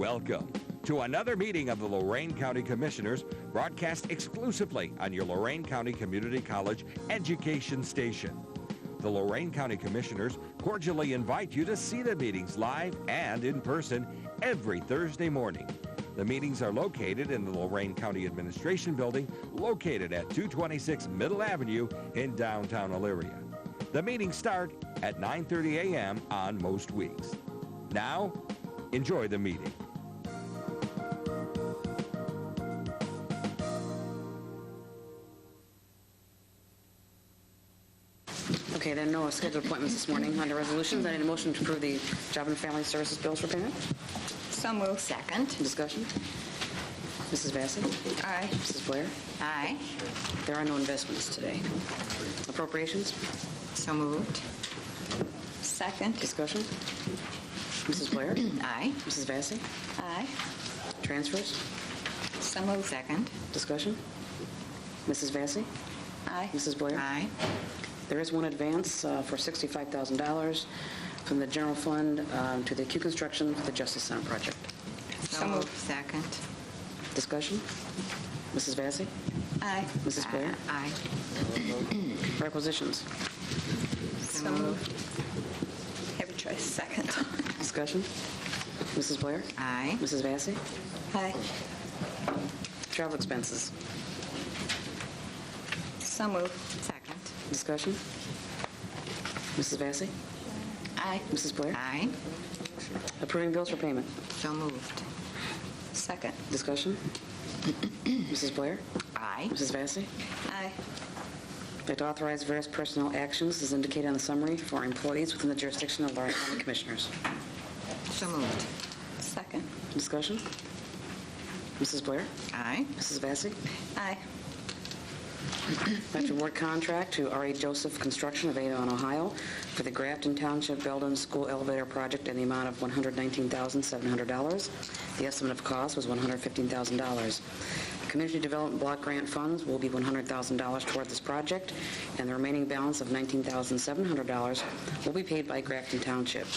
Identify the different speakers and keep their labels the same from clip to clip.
Speaker 1: Welcome to another meeting of the Lorain County Commissioners, broadcast exclusively on your Lorain County Community College education station. The Lorain County Commissioners cordially invite you to see the meetings live and in person every Thursday morning. The meetings are located in the Lorain County Administration Building, located at 226 Middle Avenue in downtown Elyria. The meetings start at 9:30 a.m. on most weeks. Now, enjoy the meeting.
Speaker 2: Okay, there are no scheduled appointments this morning. Under resolutions, I need a motion to approve the Job and Family Services bills for payment.
Speaker 3: So moved. Second.
Speaker 2: Discussion. Mrs. Vacy?
Speaker 3: Aye.
Speaker 2: Mrs. Blair?
Speaker 3: Aye.
Speaker 2: There are no investments today. Appropriations?
Speaker 3: So moved. Second.
Speaker 2: Discussion. Mrs. Blair?
Speaker 3: Aye.
Speaker 2: Mrs. Vacy?
Speaker 3: Aye.
Speaker 2: Transfers?
Speaker 3: So moved. Second.
Speaker 2: Discussion. Mrs. Vacy?
Speaker 3: Aye.
Speaker 2: Mrs. Blair?
Speaker 3: Aye.
Speaker 2: There is one advance for $65,000 from the general fund to the Q Construction for the Justice Center project.
Speaker 3: So moved. Second.
Speaker 2: Discussion. Mrs. Vacy?
Speaker 3: Aye.
Speaker 2: Mrs. Blair?
Speaker 3: Aye.
Speaker 2: Requisitions.
Speaker 3: So moved. Have a choice. Second.
Speaker 2: Discussion. Mrs. Blair?
Speaker 3: Aye.
Speaker 2: Mrs. Vacy?
Speaker 3: Aye.
Speaker 2: Travel expenses.
Speaker 3: So moved. Second.
Speaker 2: Discussion. Mrs. Vacy?
Speaker 3: Aye.
Speaker 2: Mrs. Blair?
Speaker 3: Aye.
Speaker 2: Approving bills for payment.
Speaker 3: So moved. Second.
Speaker 2: Discussion. Mrs. Blair?
Speaker 3: Aye.
Speaker 2: Mrs. Vacy?
Speaker 3: Aye.
Speaker 2: I'd like to authorize various personnel actions as indicated on the summary for employees within the jurisdiction of Lorain County Commissioners.
Speaker 3: So moved. Second.
Speaker 2: Discussion. Mrs. Blair?
Speaker 3: Aye.
Speaker 2: Mrs. Vacy?
Speaker 3: Aye.
Speaker 2: I'd like to award contract to R.A. Joseph Construction of Avon, Ohio for the Grafton Township Belden School Elevator Project in the amount of $119,700. The estimate of cost was $115,000. Community Development Block Grant funds will be $100,000 toward this project, and the remaining balance of $19,700 will be paid by Grafton Township.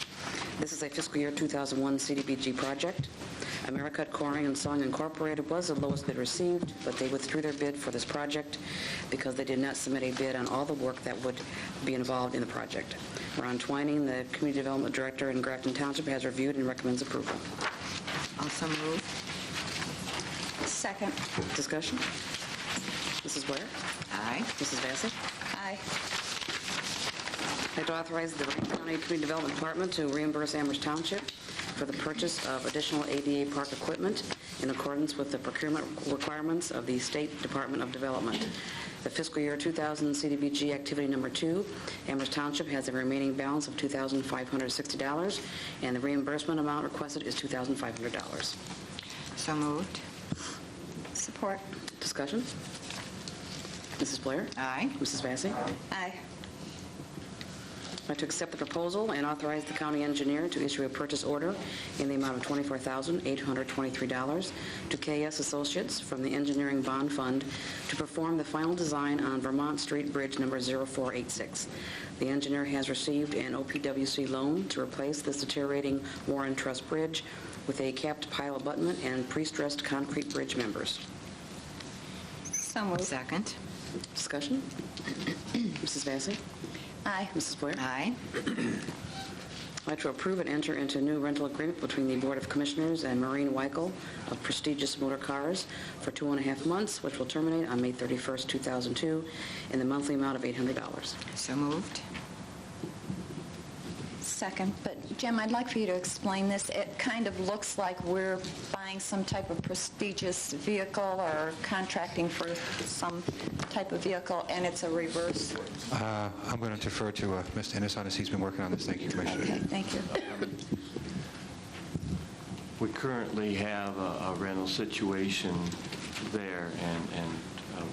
Speaker 2: This is a fiscal year 2001 CDBG project. Americut Coring and Sewing Incorporated was the lowest bid received, but they withdrew their bid for this project because they did not submit a bid on all the work that would be involved in the project. Ron Twining, the Community Development Director in Grafton Township, has reviewed and recommends approval.
Speaker 3: Also moved. Second.
Speaker 2: Discussion? Mrs. Blair?
Speaker 3: Aye.
Speaker 2: Mrs. Vacy?
Speaker 3: Aye.
Speaker 2: I'd like to authorize the Lorain County Community Development Department to reimburse Amherst Township for the purchase of additional ADA park equipment in accordance with the procurement requirements of the State Department of Development. The fiscal year 2000 CDBG activity number 2, Amherst Township has a remaining balance of $2,560, and the reimbursement amount requested is $2,500.
Speaker 3: So moved. Support.
Speaker 2: Discussion? Mrs. Blair?
Speaker 3: Aye.
Speaker 2: Mrs. Vacy?
Speaker 3: Aye.
Speaker 2: I'd like to accept the proposal and authorize the county engineer to issue a purchase order in the amount of $24,823 to KS Associates from the Engineering Bond Fund to perform the final design on Vermont Street Bridge number 0486. The engineer has received an OPWC loan to replace this deteriorating Warren Truss Bridge with a capped pile abutment and pre-stressed concrete bridge members.
Speaker 3: So moved. Second.
Speaker 2: Discussion? Mrs. Vacy?
Speaker 3: Aye.
Speaker 2: Mrs. Blair?
Speaker 3: Aye.
Speaker 2: I'd like to approve and enter into a new rental agreement between the Board of Commissioners and Maureen Weichel of Prestigious Motor Cars for 2.5 months, which will terminate on May 31st, 2002, in the monthly amount of $800.
Speaker 3: So moved. Second. But, Jim, I'd like for you to explain this. It kind of looks like we're buying some type of prestigious vehicle or contracting for some type of vehicle, and it's a reverse.
Speaker 4: I'm going to defer to Mr. Ennis on this. He's been working on this. Thank you, Commissioner.
Speaker 3: Okay, thank you.
Speaker 5: We currently have a rental situation there, and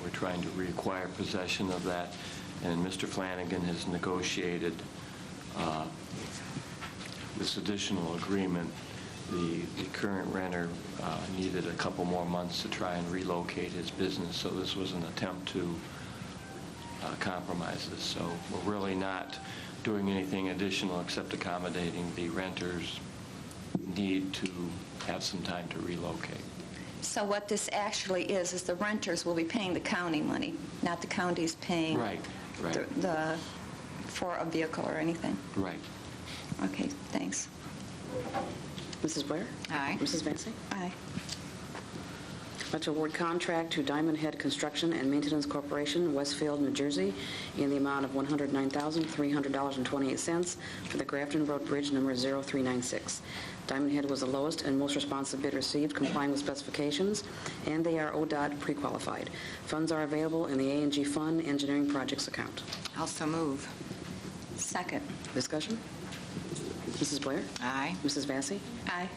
Speaker 5: we're trying to reacquire possession of that. And Mr. Flanagan has negotiated this additional agreement. The current renter needed a couple more months to try and relocate his business, so this was an attempt to compromise this. So we're really not doing anything additional except accommodating the renter's need to have some time to relocate.
Speaker 3: So what this actually is the renters will be paying the county money, not the county's paying
Speaker 5: Right.
Speaker 3: for a vehicle or anything.
Speaker 5: Right.
Speaker 3: Okay, thanks.
Speaker 2: Mrs. Blair?
Speaker 3: Aye.
Speaker 2: Mrs. Vacy?
Speaker 3: Aye.
Speaker 2: To award contract to Diamond Head Construction and Maintenance Corporation, Westfield, New Jersey, in the amount of $109,300.28 for the Grafton Road Bridge number 0396. Diamond Head was the lowest and most responsive bid received, complying with specifications, and they are ODOT pre-qualified. Funds are available in the A&G Fund Engineering Projects account.
Speaker 6: Also move.
Speaker 3: Second.
Speaker 2: Discussion? Mrs. Blair?
Speaker 6: Aye.
Speaker 2: Mrs. Vacy?
Speaker 3: Aye.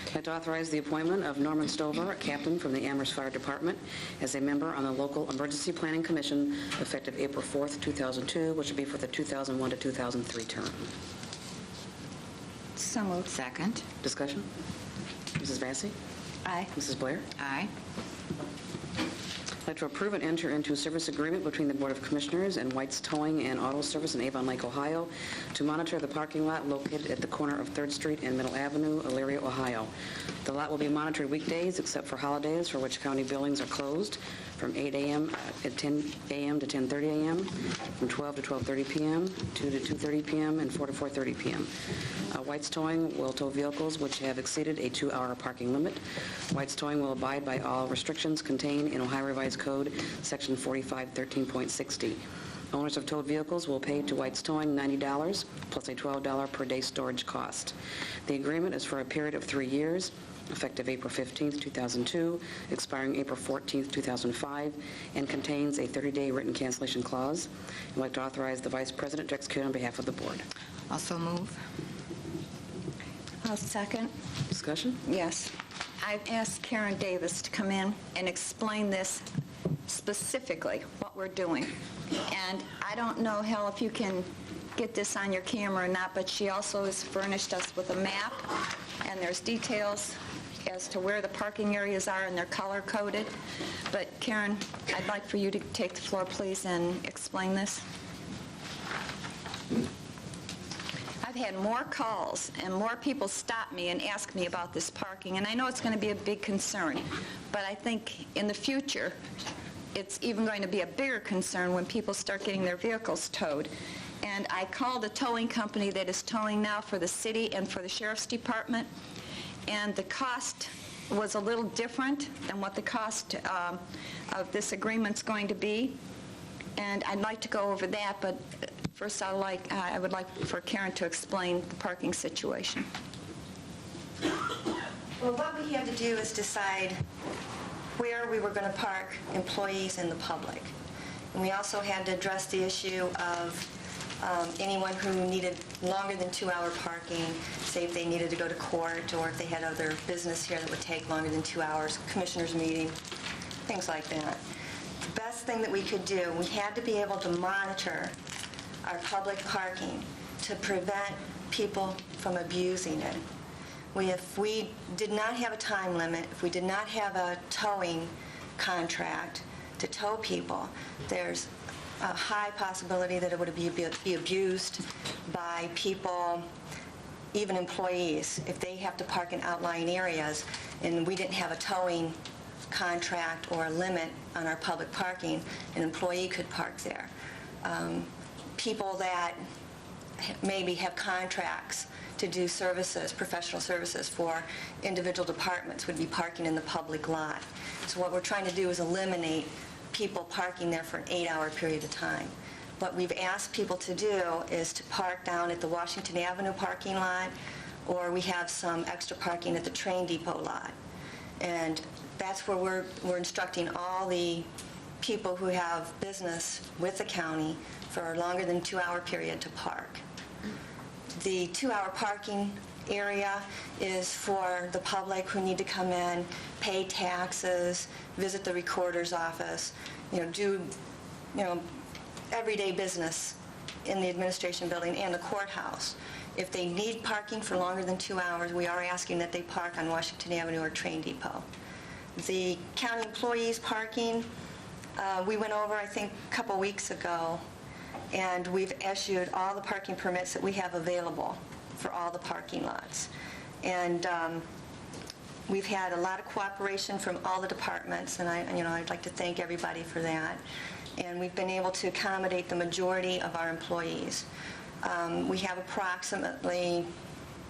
Speaker 2: I'd like to authorize the appointment of Norman Stover, a captain from the Amherst Fire Department, as a member on the Local Emergency Planning Commission effective April 4th, 2002, which will be for the 2001 to 2003 term.
Speaker 3: So moved.
Speaker 6: Second.
Speaker 2: Discussion? Mrs. Vacy?
Speaker 3: Aye.
Speaker 2: Mrs. Blair?
Speaker 6: Aye.
Speaker 2: I'd like to approve and enter into a service agreement between the Board of Commissioners and White's Towing and Auto Service in Avon Lake, Ohio, to monitor the parking lot located at the corner of 3rd Street and Middle Avenue, Elyria, Ohio. The lot will be monitored weekdays except for holidays for which county buildings are closed from 8 a.m. at 10 a.m. to 10:30 a.m., from 12 to 12:30 p.m., 2 to 2:30 p.m., and 4 to 4:30 p.m. White's Towing will tow vehicles which have exceeded a 2-hour parking limit. White's Towing will abide by all restrictions contained in Ohio Revised Code, Section 4513.60. Owners of towed vehicles will pay to White's Towing $90 plus a $12 per day storage cost. The agreement is for a period of 3 years, effective April 15th, 2002, expiring April 14th, 2005, and contains a 30-day written cancellation clause. I'd like to authorize the Vice President to execute on behalf of the Board.
Speaker 6: Also move.
Speaker 3: I'll second.
Speaker 2: Discussion?
Speaker 3: Yes. I've asked Karen Davis to come in and explain this specifically, what we're doing. And I don't know, Hal, if you can get this on your camera or not, but she also has furnished us with a map, and there's details as to where the parking areas are, and they're color-coded. But Karen, I'd like for you to take the floor, please, and explain this. I've had more calls and more people stop me and ask me about this parking, and I know it's going to be a big concern, but I think in the future it's even going to be a bigger concern when people start getting their vehicles towed. And I called a towing company that is towing now for the city and for the Sheriff's Department, and the cost was a little different than what the cost of this agreement's going to be. And I'd like to go over that, but first I would like for Karen to explain the parking situation.
Speaker 7: Well, what we had to do is decide where we were going to park employees and the public. And we also had to address the issue of anyone who needed longer than 2-hour parking, say if they needed to go to court or if they had other business here that would take longer than 2 hours, commissioners meeting, things like that. The best thing that we could do, we had to be able to monitor our public parking to prevent people from abusing it. If we did not have a time limit, if we did not have a towing contract to tow people, there's a high possibility that it would be abused by people, even employees, if they have to park in outlying areas and we didn't have a towing contract or a limit on our public parking, an employee could park there. People that maybe have contracts to do services, professional services for individual departments would be parking in the public lot. So what we're trying to do is eliminate people parking there for an 8-hour period of time. What we've asked people to do is to park down at the Washington Avenue parking lot, or we have some extra parking at the train depot lot. And that's where we're instructing all the people who have business with the county for a longer than 2-hour period to park. The 2-hour parking area is for the public who need to come in, pay taxes, visit the recorder's office, do everyday business in the administration building and the courthouse. If they need parking for longer than 2 hours, we are asking that they park on Washington Avenue or train depot. The county employees parking, we went over, I think, a couple weeks ago, and we've issued all the parking permits that we have available for all the parking lots. And we've had a lot of cooperation from all the departments, and I'd like to thank everybody for that. And we've been able to accommodate the majority of our employees. We have approximately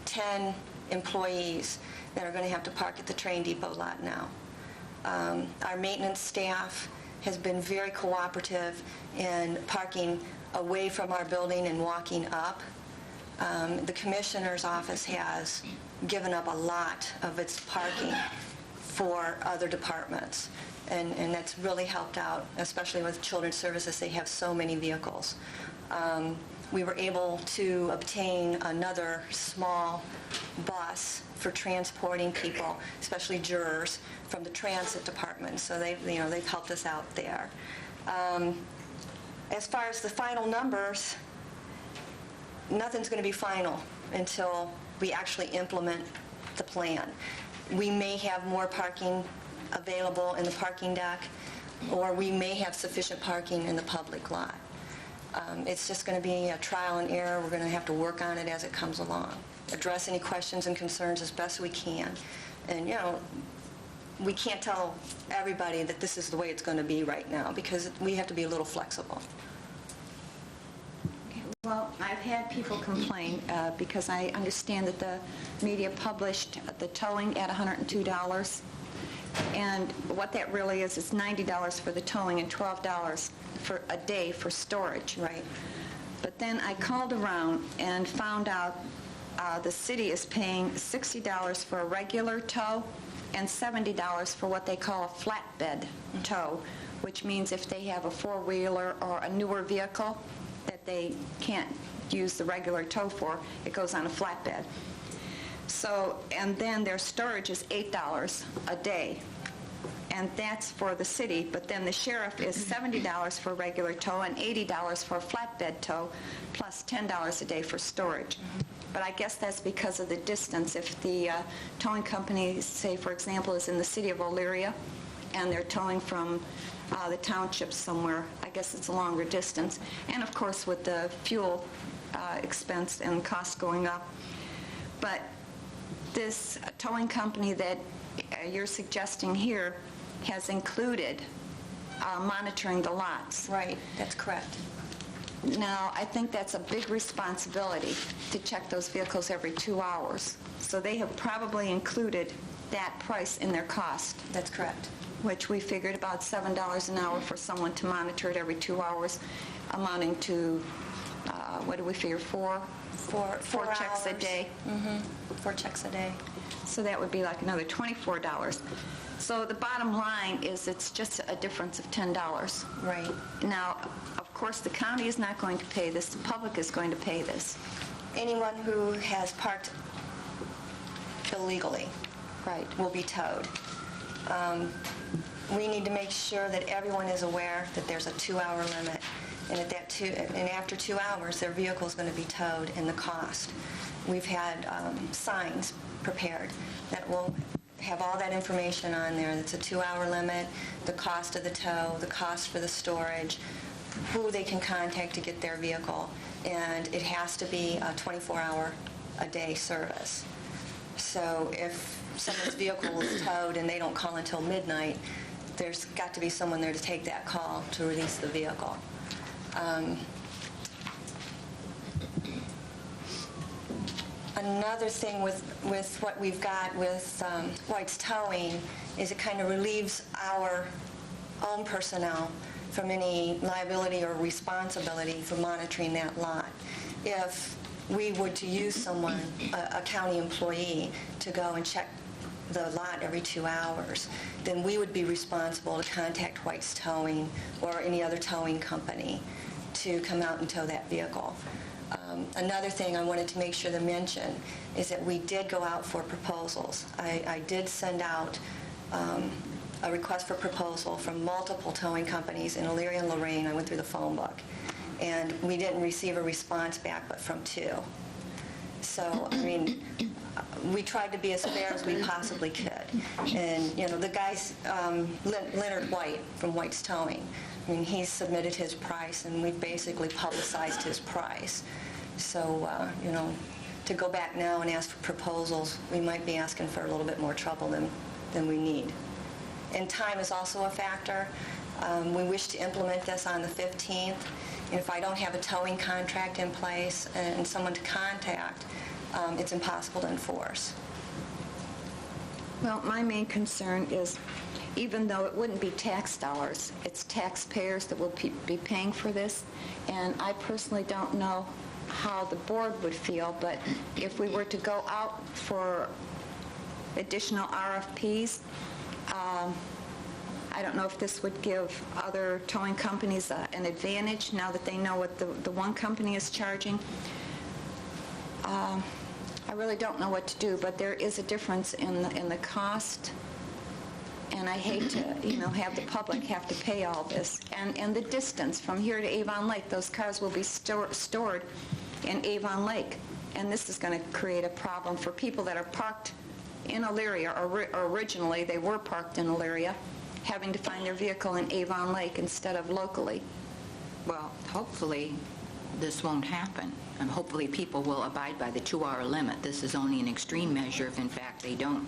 Speaker 7: 10 employees that are going to have to park at the train depot lot now. Our maintenance staff has been very cooperative in parking away from our building and walking up. The commissioner's office has given up a lot of its parking for other departments, and that's really helped out, especially with Children's Services. They have so many vehicles. We were able to obtain another small bus for transporting people, especially jurors, from the transit department. So they've helped us out there. As far as the final numbers, nothing's going to be final until we actually implement the plan. We may have more parking available in the parking deck, or we may have sufficient parking in the public lot. It's just going to be a trial and error. We're going to have to work on it as it comes along, address any questions and concerns as best we can. And, we can't tell everybody that this is the way it's going to be right now, because we have to be a little flexible.
Speaker 3: Well, I've had people complain because I understand that the media published the towing at $102. And what that really is $90 for the towing and $12 for a day for storage.
Speaker 7: Right.
Speaker 3: But then I called around and found out the city is paying $60 for a regular tow and $70 for what they call a flatbed tow, which means if they have a four-wheeler or a newer vehicle that they can't use the regular tow for, it goes on a flatbed. So, and then their storage is $8 a day, and that's for the city. But then the sheriff is $70 for regular tow and $80 for flatbed tow, plus $10 a day for storage. But I guess that's because of the distance. If the towing company, say, for example, is in the city of Elyria, and they're towing from the township somewhere, I guess it's a longer distance. And, of course, with the fuel expense and costs going up. But this towing company that you're suggesting here has included monitoring the lots.
Speaker 7: Right, that's correct.
Speaker 3: Now, I think that's a big responsibility to check those vehicles every 2 hours. So they have probably included that price in their cost.
Speaker 7: That's correct.
Speaker 3: Which we figured about $7 an hour for someone to monitor it every 2 hours, amounting to, what do we figure, four checks a day?
Speaker 7: Mm-hmm. 4 checks a day.
Speaker 3: So that would be like another $24. So the bottom line is it's just a difference of $10.
Speaker 7: Right.
Speaker 3: Now, of course, the county is not going to pay this. The public is going to pay this.
Speaker 7: Anyone who has parked illegally will be towed. We need to make sure that everyone is aware that there's a 2-hour limit, and and after 2 hours, their vehicle is going to be towed and the cost. We've had signs prepared that will have all that information on there. It's a 2-hour limit, the cost of the tow, the cost for the storage, who they can contact to get their vehicle, and it has to be a 24-hour-a-day service. So if someone's vehicle is towed and they don't call until midnight, there's got to be someone there to take that call to release the vehicle. Another thing with what we've got with Wright's towing is it kind of relieves our own personnel from any liability or responsibility for monitoring that lot. If we were to use someone, a county employee, to go and check the lot every 2 hours, then we would be responsible to contact Wright's Towing or any other towing company to come out and tow that vehicle. Another thing I wanted to make sure to mention is that we did go out for proposals. I did send out a request for proposal from multiple towing companies in Elyria and Lorain. I went through the phone book, and we didn't receive a response back but from 2. So, I mean, we tried to be as fair as we possibly could. And, the guys, Leonard White from White's Towing, I mean, he submitted his price, and we basically publicized his price. So, to go back now and ask for proposals, we might be asking for a little bit more trouble than we need. And time is also a factor. We wish to implement this on the 15th, and if I don't have a towing contract in place and someone to contact, it's impossible to enforce.
Speaker 3: Well, my main concern is, even though it wouldn't be tax dollars, it's taxpayers that will be paying for this, and I personally don't know how the board would feel, but if we were to go out for additional RFPs, I don't know if this would give other towing companies an advantage now that they know what the one company is charging. I really don't know what to do, but there is a difference in the cost, and I hate to, have the public have to pay all this. And the distance from here to Avon Lake, those cars will be stored in Avon Lake, and this is going to create a problem for people that are parked in Elyria, or originally they were parked in Elyria, having to find their vehicle in Avon Lake instead of locally.
Speaker 6: Well, hopefully this won't happen. And hopefully people will abide by the 2-hour limit. This is only an extreme measure if, in fact, they don't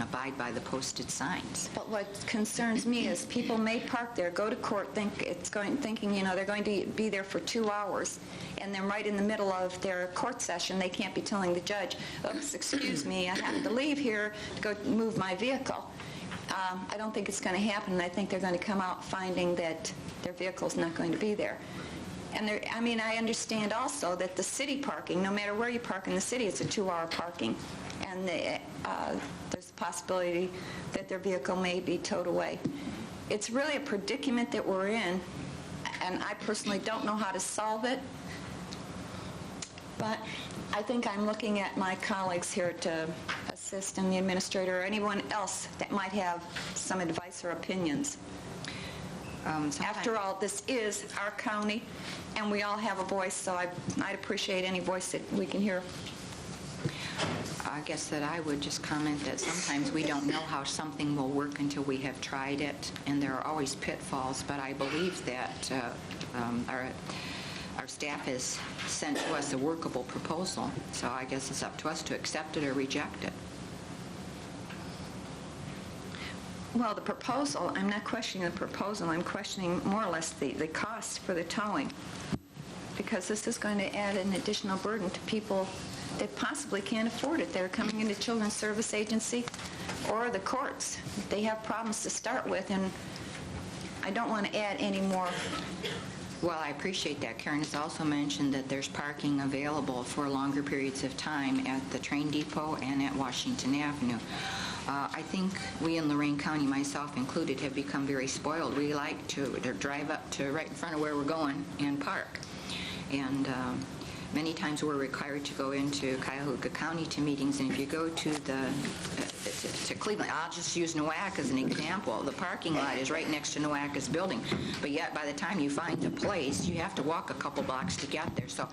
Speaker 6: abide by the posted signs.
Speaker 3: But what concerns me is people may park there, go to court, thinking they're going to be there for 2 hours, and then right in the middle of their court session, they can't be telling the judge, "Oops, excuse me, I have to leave here to go move my vehicle." I don't think it's going to happen, and I think they're going to come out finding that their vehicle's not going to be there. And I understand also that the city parking, no matter where you park in the city, it's a 2-hour parking, and there's a possibility that their vehicle may be towed away. It's really a predicament that we're in, and I personally don't know how to solve it, but I think I'm looking at my colleagues here to assist, and the administrator or anyone else that might have some advice or opinions. After all, this is our county, and we all have a voice, so I'd appreciate any voice that we can hear.
Speaker 6: I guess that I would just comment that sometimes we don't know how something will work until we have tried it, and there are always pitfalls, but I believe that our staff has sent to us a workable proposal, so I guess it's up to us to accept it or reject it.
Speaker 3: Well, the proposal, I'm not questioning the proposal, I'm questioning more or less the cost for the towing, because this is going to add an additional burden to people that possibly can't afford it. They're coming into Children's Service Agency or the courts. They have problems to start with, and I don't want to add any more.
Speaker 6: Well, I appreciate that. Karen has also mentioned that there's parking available for longer periods of time at the train depot and at Washington Avenue. I think we in Lorain County, myself included, have become very spoiled. We like to drive up to right in front of where we're going and park. And many times we're required to go into Cuyahoga County to meetings, and if you go to Cleveland, I'll just use Nowak as an example. The parking lot is right next to Nowak's building, but yet by the time you find a place, you have to walk a couple blocks to get there. So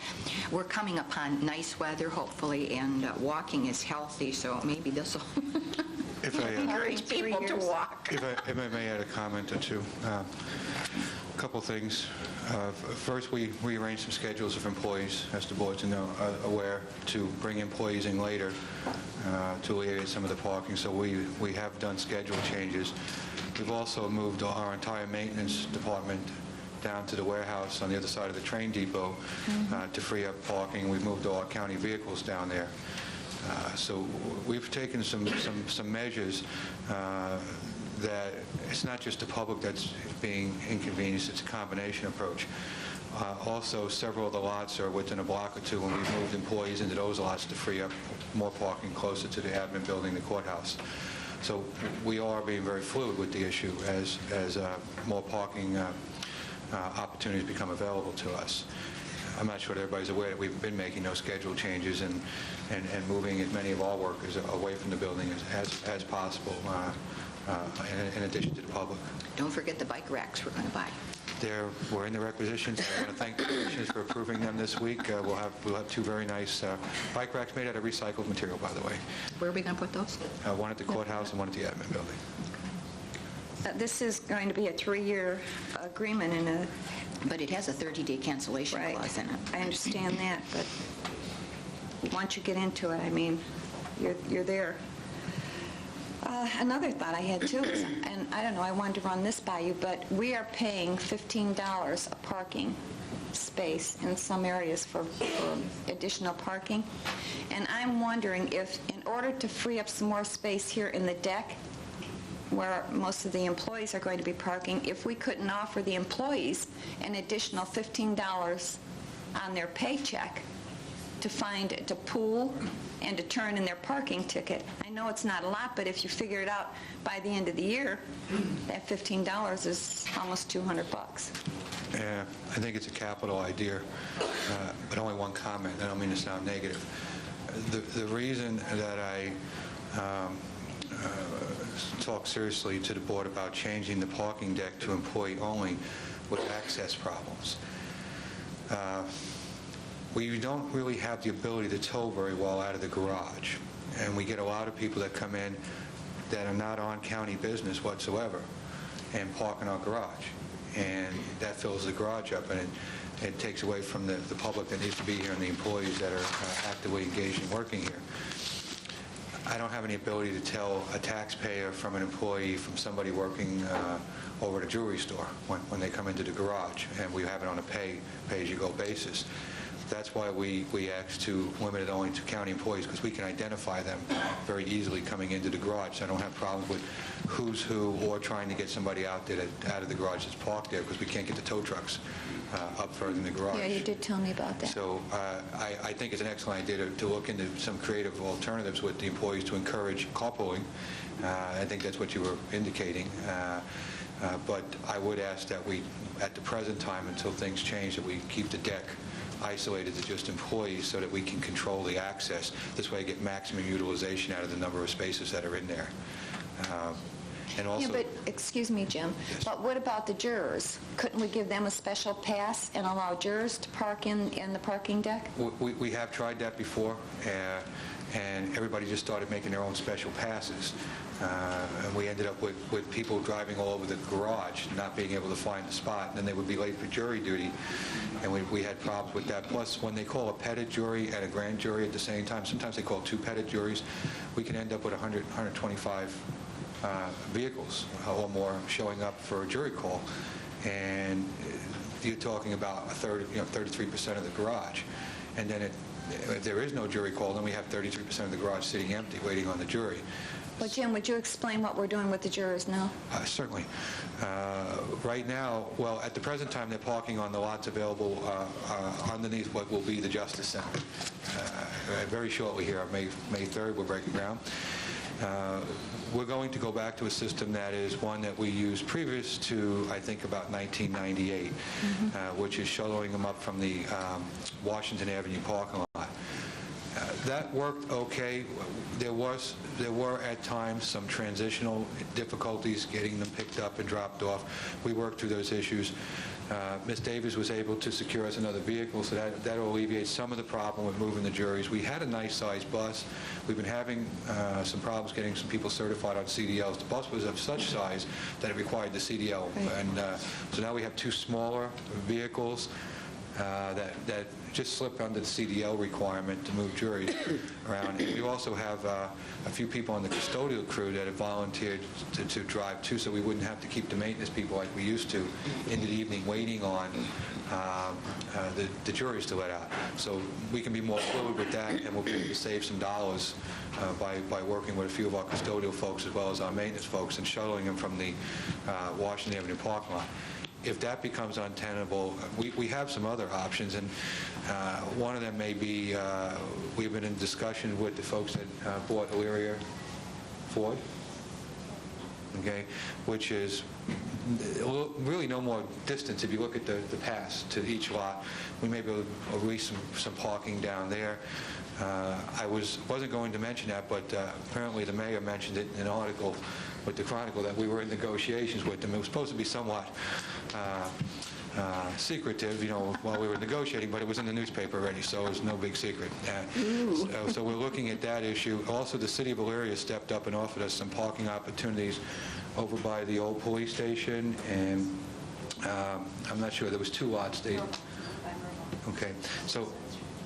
Speaker 6: we're coming upon nice weather, hopefully, and walking is healthy, so maybe this will encourage people to walk.
Speaker 4: If I may add a comment or two. A couple things. First, we rearranged some schedules of employees, as the board's aware, to bring employees in later to alleviate some of the parking. So we have done schedule changes. We've also moved our entire maintenance department down to the warehouse on the other side of the train depot to free up parking. We've moved all our county vehicles down there. So we've taken some measures that it's not just the public that's being inconvenienced, it's a combination approach. Also, several of the lots are within a block or two, and we've moved employees into those lots to free up more parking closer to the admin building, the courthouse. So we are being very fluid with the issue as more parking opportunities become available to us. I'm not sure that everybody's aware that we've been making those schedule changes and moving as many of our workers away from the building as possible, in addition to the public.
Speaker 6: Don't forget the bike racks we're going to buy.
Speaker 4: We're in the requisitions. I want to thank the commissioners for approving them this week. We'll have two very nice bike racks made out of recycled material, by the way.
Speaker 6: Where are we going to put those?
Speaker 4: One at the courthouse and one at the admin building.
Speaker 3: This is going to be a 3-year agreement,
Speaker 6: but it has a 30-day cancellation clause in it.
Speaker 3: I understand that, but once you get into it, I mean, you're there. Another thought I had too is, and I don't know, I wanted to run this by you, but we are paying $15 a parking space in some areas for additional parking. And I'm wondering if, in order to free up some more space here in the deck, where most of the employees are going to be parking, if we couldn't offer the employees an additional $15 on their paycheck to pool and to turn in their parking ticket. I know it's not a lot, but if you figure it out by the end of the year, that $15 is almost $200.
Speaker 4: Yeah, I think it's a capital idea, but only one comment. I don't mean to sound negative. The reason that I talk seriously to the board about changing the parking deck to employee only was access problems. We don't really have the ability to tow very well out of the garage, and we get a lot of people that come in that are not on county business whatsoever and park in our garage, and that fills the garage up, and it takes away from the public that needs to be here and the employees that are actively engaged in working here. I don't have any ability to tell a taxpayer from an employee from somebody working over at a jewelry store when they come into the garage, and we have it on a pay-as-you-go basis. That's why we asked to limit it only to county employees, because we can identify them very easily coming into the garage. So I don't have problems with who's who or trying to get somebody out there out of the garage that's parked there, because we can't get the tow trucks up further in the garage.
Speaker 3: Yeah, you did tell me about that.
Speaker 4: So I think it's an excellent idea to look into some creative alternatives with the employees to encourage carpooling. I think that's what you were indicating. But I would ask that we, at the present time, until things change, that we keep the deck isolated to just employees so that we can control the access. This way I get maximum utilization out of the number of spaces that are in there. And also,
Speaker 3: yeah, but excuse me, Jim,
Speaker 4: yes.
Speaker 3: But what about the jurors? Couldn't we give them a special pass and allow jurors to park in the parking deck?
Speaker 4: We have tried that before, and everybody just started making their own special passes. And we ended up with people driving all over the garage, not being able to find the spot, and then they would be late for jury duty, and we had problems with that. Plus, when they call a petted jury and a grand jury at the same time, sometimes they call two petted juries, we can end up with 100, 125 vehicles or more showing up for a jury call, and you're talking about a third, 33% of the garage. And then if there is no jury call, then we have 33% of the garage sitting empty, waiting on the jury.
Speaker 3: Well, Jim, would you explain what we're doing with the jurors now?
Speaker 4: Certainly. Right now, well, at the present time, they're parking on the lots available underneath what will be the Justice Center. Very shortly here, on May 3rd, we're breaking ground. We're going to go back to a system that is one that we used previous to, I think, about 1998, which is shuttling them up from the Washington Avenue parking lot. That worked okay. There were at times some transitional difficulties getting them picked up and dropped off. We worked through those issues. Ms. Davis was able to secure us another vehicle, so that will alleviate some of the problem with moving the juries. We had a nice-sized bus. We've been having some problems getting some people certified on CDLs. The bus was of such size that it required the CDL, and so now we have two smaller vehicles that just slip under the CDL requirement to move juries around. And we also have a few people on the custodial crew that have volunteered to drive too, so we wouldn't have to keep the maintenance people like we used to into the evening waiting on the juries to let out. So we can be more fluid with that, and we'll be able to save some dollars by working with a few of our custodial folks as well as our maintenance folks and shuttling them from the Washington Avenue parking lot. If that becomes untenable, we have some other options, and one of them may be, we've been in discussion with the folks that bought Elyria Ford, okay, which is really no more distance. If you look at the pass to each lot, we may be able to release some parking down there. I wasn't going to mention that, but apparently the mayor mentioned it in an article with the Chronicle that we were in negotiations with them. It was supposed to be somewhat secretive, while we were negotiating, but it was in the newspaper already, so it was no big secret. So we're looking at that issue. Also, the city of Elyria stepped up and offered us some parking opportunities over by the old police station, and I'm not sure, there was two lots. Okay, so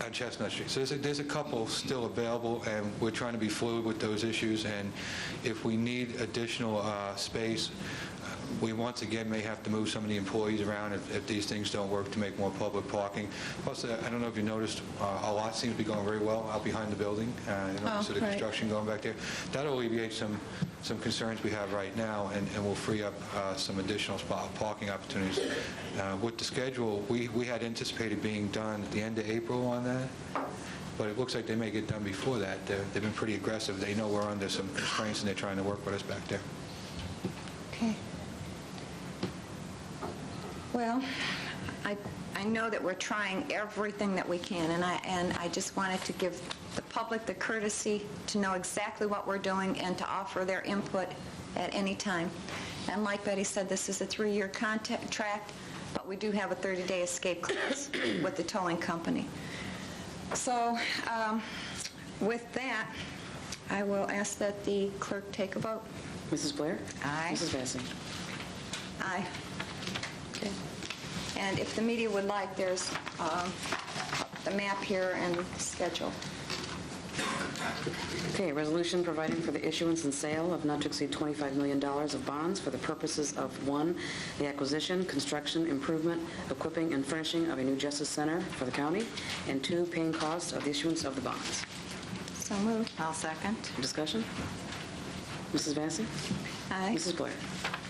Speaker 4: On Chestnut Street. So there's a couple still available, and we're trying to be fluid with those issues, and if we need additional space, we once again may have to move some of the employees around if these things don't work to make more public parking. Plus, I don't know if you noticed, a lot seems to be going very well out behind the building. So the construction going back there. That'll alleviate some concerns we have right now, and will free up some additional parking opportunities. With the schedule, we had anticipated being done at the end of April on that, but it looks like they may get done before that. They've been pretty aggressive. They know we're under some constraints, and they're trying to work with us back there.
Speaker 3: Okay. Well, I know that we're trying everything that we can, and I just wanted to give the public the courtesy to know exactly what we're doing and to offer their input at any time. And like Betty said, this is a 3-year contract, but we do have a 30-day escape clause with the towing company. So with that, I will ask that the clerk take a vote.
Speaker 2: Mrs. Blair?
Speaker 6: Aye.
Speaker 2: Mrs. Vacy?
Speaker 3: Aye. Okay. And if the media would like, there's the map here and the schedule.
Speaker 2: Okay, resolution providing for the issuance and sale of not to exceed $25 million of bonds for the purposes of 1, the acquisition, construction, improvement, equipping, and furnishing of a new justice center for the county, and 2, paying costs of the issuance of the bonds.
Speaker 3: So moved.
Speaker 6: I'll second.
Speaker 2: Discussion? Mrs. Vacy?
Speaker 3: Aye.
Speaker 2: Mrs. Blair?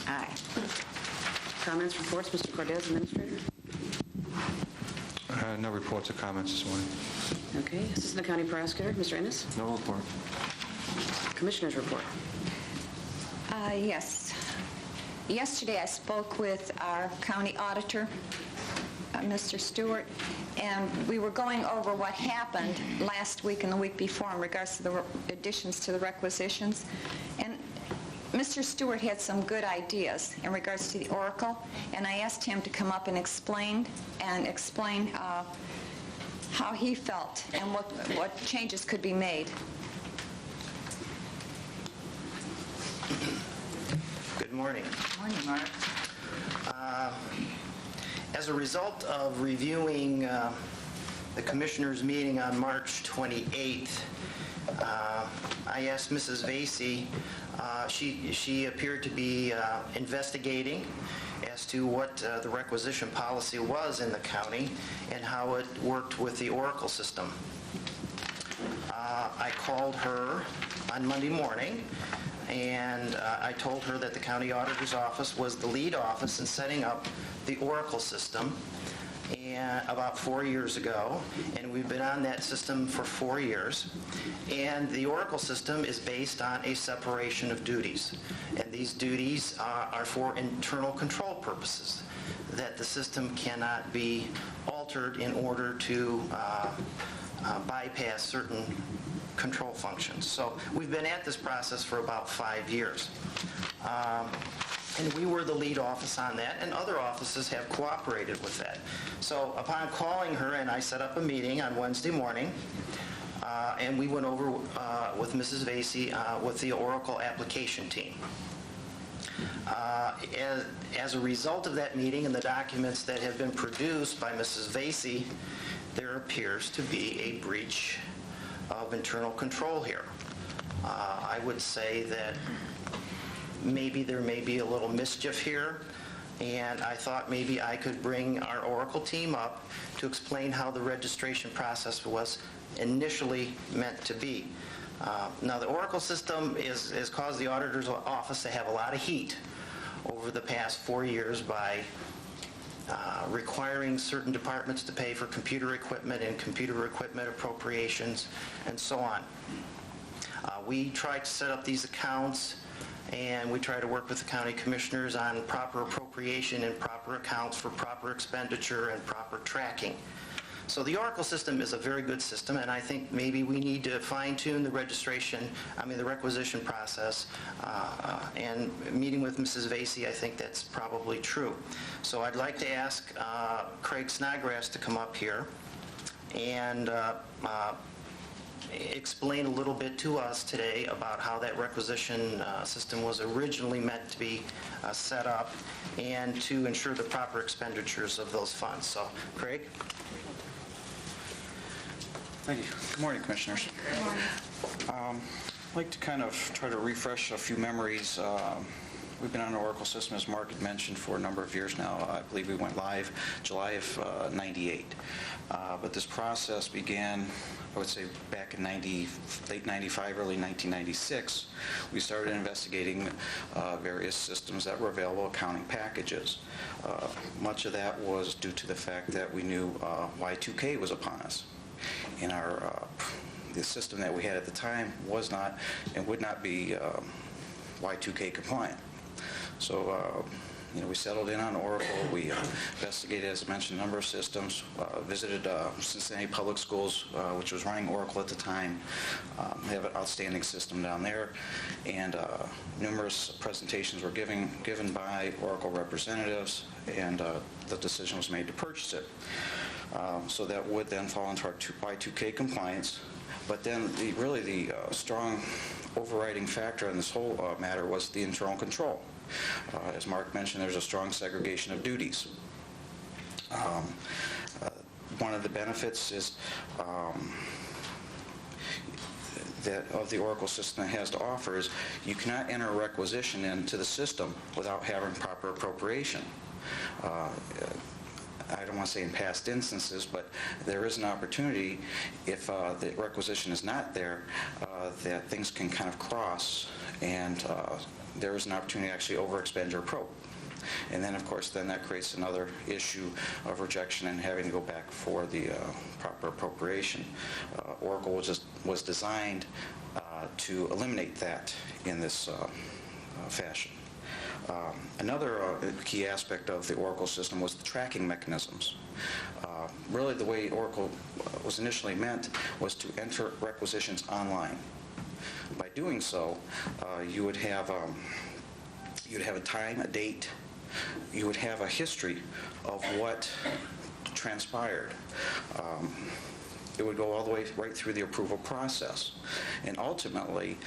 Speaker 6: Aye.
Speaker 2: Comments, reports, Mr. Cordez, Administrator?
Speaker 4: No reports or comments this morning.
Speaker 2: Okay, Assistant County Prosecutor, Mr. Ennis?
Speaker 5: No report.
Speaker 2: Commissioners report.
Speaker 3: Yes. Yesterday I spoke with our county auditor, Mr. Stewart, and we were going over what happened last week and the week before in regards to the additions to the requisitions. And Mr. Stewart had some good ideas in regards to the Oracle, and I asked him to come up and explain how he felt and what changes could be made.
Speaker 8: Good morning.
Speaker 6: Good morning, Mark.
Speaker 8: As a result of reviewing the Commissioners' meeting on March 28th, I asked Mrs. Vacy, she appeared to be investigating as to what the requisition policy was in the county and how it worked with the Oracle system. I called her on Monday morning, and I told her that the county auditor's office was the lead office in setting up the Oracle system about 4 years ago, and we've been on that system for 4 years. And the Oracle system is based on a separation of duties, and these duties are for internal control purposes, that the system cannot be altered in order to bypass certain control functions. So we've been at this process for about 5 years. And we were the lead office on that, and other offices have cooperated with that. So upon calling her, and I set up a meeting on Wednesday morning, and we went over with Mrs. Vacy with the Oracle application team. As a result of that meeting and the documents that have been produced by Mrs. Vacy, there appears to be a breach of internal control here. I would say that maybe there may be a little mischief here, and I thought maybe I could bring our Oracle team up to explain how the registration process was initially meant to be. Now, the Oracle system has caused the auditor's office to have a lot of heat over the past 4 years by requiring certain departments to pay for computer equipment and computer equipment appropriations and so on. We tried to set up these accounts, and we try to work with the county commissioners on proper appropriation and proper accounts for proper expenditure and proper tracking. So the Oracle system is a very good system, and I think maybe we need to fine-tune the the requisition process, and meeting with Mrs. Vacy, I think that's probably true. So I'd like to ask Craig Snodgrass to come up here and explain a little bit to us today about how that requisition system was originally meant to be set up, and to ensure the proper expenditures of those funds. So, Craig?
Speaker 9: Thank you. Good morning, Commissioners.
Speaker 3: Good morning.
Speaker 9: I'd like to kind of try to refresh a few memories. We've been on the Oracle system, as Mark had mentioned, for a number of years now. I believe we went live July of '98. But this process began, I would say, back in late '95, early 1996. We started investigating various systems that were available, accounting packages. Much of that was due to the fact that we knew Y2K was upon us. And the system that we had at the time was not and would not be Y2K compliant. So, we settled in on Oracle. We investigated, as I mentioned, a number of systems, visited Cincinnati Public Schools, which was running Oracle at the time. They have an outstanding system down there, and numerous presentations were given by Oracle representatives, and the decision was made to purchase it. So that would then fall into our Y2K compliance. But then really the strong overriding factor in this whole matter was the internal control. As Mark mentioned, there's a strong segregation of duties. One of the benefits is that of the Oracle system it has to offer is you cannot enter a requisition into the system without having proper appropriation. I don't want to say in past instances, but there is an opportunity if the requisition is not there that things can kind of cross, and there is an opportunity to actually overexpend your approach. And then, of course, that creates another issue of rejection and having to go back for the proper appropriation. Oracle was designed to eliminate that in this fashion. Another key aspect of the Oracle system was the tracking mechanisms. Really, the way Oracle was initially meant was to enter requisitions online. By doing so, you would have a time, a date. You would have a history of what transpired. It would go all the way right through the approval process. And ultimately,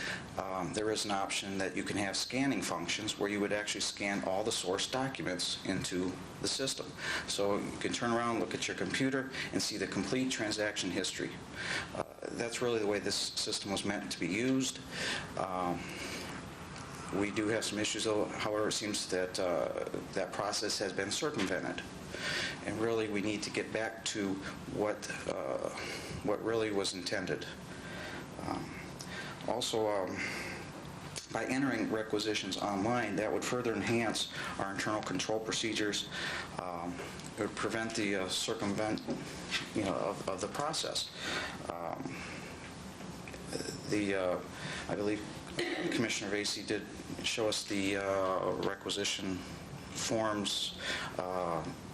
Speaker 9: there is an option that you can have scanning functions where you would actually scan all the source documents into the system. So you can turn around, look at your computer, and see the complete transaction history. That's really the way this system was meant to be used. We do have some issues, though. However, it seems that that process has been circumvented. And really, we need to get back to what really was intended. Also, by entering requisitions online, that would further enhance our internal control procedures. It would prevent the circumvent, of the process. I believe Commissioner Vasey did show us the requisition forms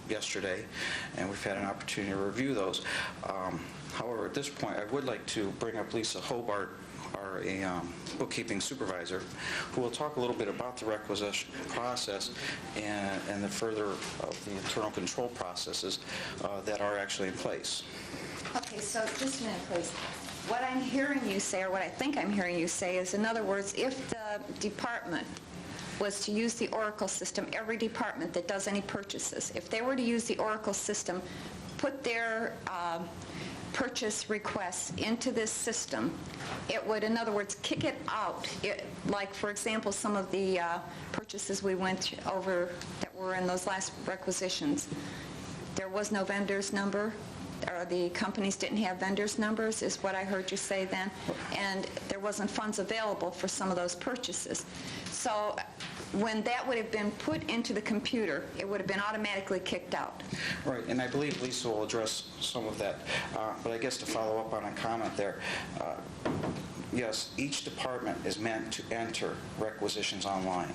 Speaker 9: yesterday, and we've had an opportunity to review those. However, at this point, I would like to bring up Lisa Hobart, our bookkeeping supervisor, who will talk a little bit about the requisition process and the further of the internal control processes that are actually in place.
Speaker 3: Okay, so just a minute, please. What I'm hearing you say, or what I think I'm hearing you say, is, in other words, if the department was to use the Oracle system, every department that does any purchases, if they were to use the Oracle system, put their purchase requests into this system, it would, in other words, kick it out. Like, for example, some of the purchases we went over that were in those last requisitions, there was no vendor's number, or the companies didn't have vendors' numbers, is what I heard you say then, and there wasn't funds available for some of those purchases. So when that would have been put into the computer, it would have been automatically kicked out.
Speaker 9: Right, and I believe Lisa will address some of that. But I guess to follow up on a comment there, yes, each department is meant to enter requisitions online.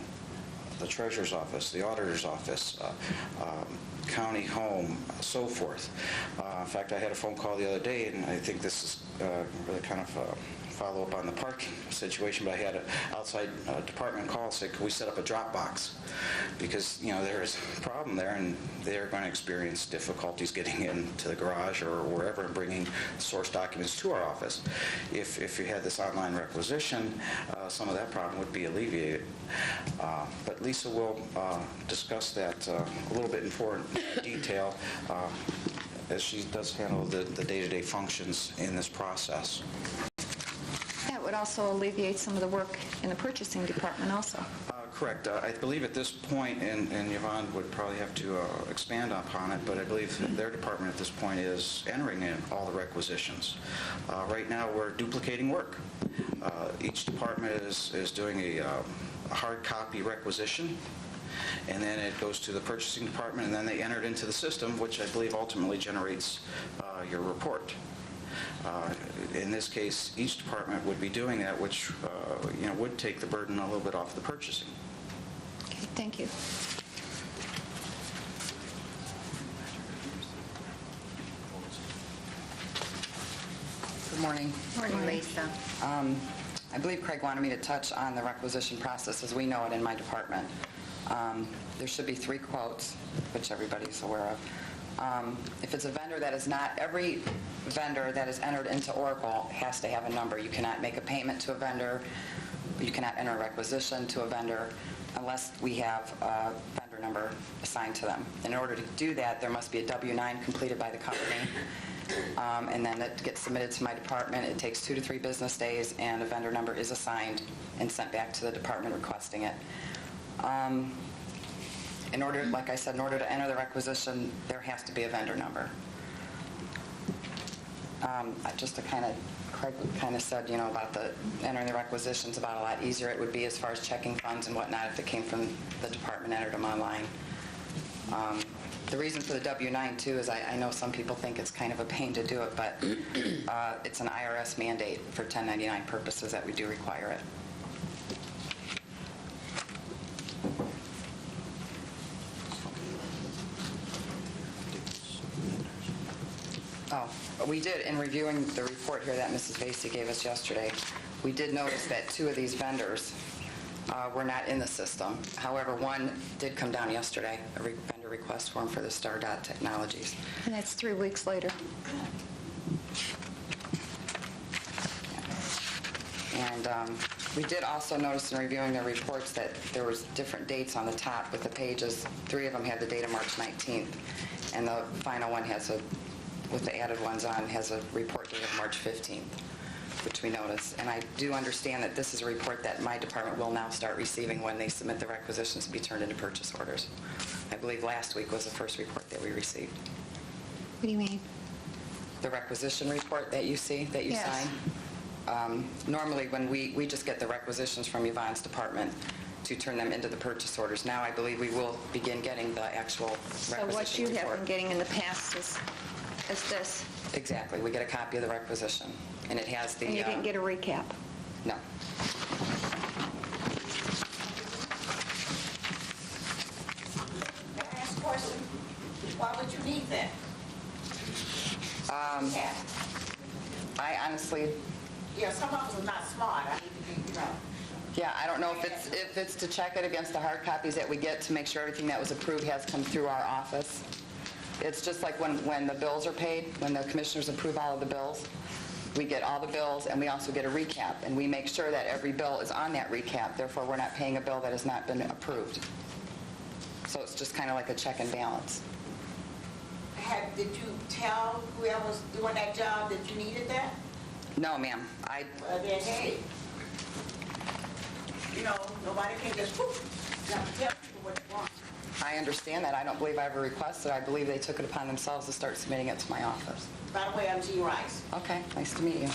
Speaker 9: The treasurer's office, the auditor's office, county home, so forth. In fact, I had a phone call the other day, and I think this is really kind of follow up on the parking situation, but I had an outside department call, said, could we set up a drop box? Because, there is a problem there, and they're going to experience difficulties getting into the garage or wherever and bringing source documents to our office. If you had this online requisition, some of that problem would be alleviated. But Lisa will discuss that a little bit in more detail as she does handle the day-to-day functions in this process.
Speaker 3: That would also alleviate some of the work in the purchasing department also.
Speaker 9: Correct. I believe at this point, and Yvonne would probably have to expand upon it, but I believe that their department at this point is entering in all the requisitions. Right now, we're duplicating work. Each department is doing a hard copy requisition, and then it goes to the purchasing department, and then they enter it into the system, which I believe ultimately generates your report. In this case, each department would be doing that, which would take the burden a little bit off the purchasing.
Speaker 3: Okay, thank you.
Speaker 10: Good morning.
Speaker 3: Morning,
Speaker 10: Lisa. I believe Craig wanted me to touch on the requisition process as we know it in my department. There should be 3 quotes, which everybody's aware of. If it's a vendor that is not, every vendor that is entered into Oracle has to have a number. You cannot make a payment to a vendor, you cannot enter a requisition to a vendor unless we have a vendor number assigned to them. In order to do that, there must be a W-9 completed by the company, and then it gets submitted to my department. It takes 2 to 3 business days, and a vendor number is assigned and sent back to the department requesting it. In order, like I said, in order to enter the requisition, there has to be a vendor number. Just to kind of, Craig kind of said, about the entering the requisitions, about a lot easier it would be as far as checking funds and whatnot if it came from the department, entered them online. The reason for the W-9, too, is I know some people think it's kind of a pain to do it, but it's an IRS mandate for 1099 purposes that we do require it. Oh, we did, in reviewing the report here that Mrs. Vasey gave us yesterday, we did notice that 2 of these vendors were not in the system. However, one did come down yesterday, a vendor request form for the Stardot Technologies.
Speaker 3: And that's 3 weeks later.
Speaker 10: And we did also notice in reviewing the reports that there was different dates on the top with the pages. 3 of them had the date of March 19th, and the final one has with the added ones on, has a report date of March 15th, which we noticed. And I do understand that this is a report that my department will now start receiving when they submit the requisitions to be turned into purchase orders. I believe last week was the first report that we received.
Speaker 3: What do you mean?
Speaker 10: The requisition report that you see, that you
Speaker 3: Yes.
Speaker 10: sign. Normally, when we just get the requisitions from Yvonne's department to turn them into the purchase orders. Now, I believe we will begin getting the actual
Speaker 3: So
Speaker 10: requisition
Speaker 3: what you have
Speaker 10: report.
Speaker 3: been getting in the past is this,
Speaker 10: Exactly. We get a copy of the requisition, and it has the...
Speaker 3: and you didn't get a recap.
Speaker 10: No.
Speaker 11: Can I ask a question? Why would you need that? Yeah.
Speaker 10: I honestly...
Speaker 11: Some of us are not smart. I need to be,
Speaker 10: Yeah, I don't know if it's to check it against the hard copies that we get to make sure everything that was approved has come through our office. It's just like when the bills are paid, when the commissioners approve all of the bills, we get all the bills and we also get a recap, and we make sure that every bill is on that recap. Therefore, we're not paying a bill that has not been approved. So it's just kind of like a check and balance.
Speaker 11: Did you tell whoever was doing that job that you needed that?
Speaker 10: No, ma'am.
Speaker 11: Well, then, hey, nobody can just, you have to tell people what you want.
Speaker 10: I understand that. I don't believe I ever requested. I believe they took it upon themselves to start submitting it to my office.
Speaker 11: By the way, I'm G. Wrice.
Speaker 10: Okay, nice to meet you.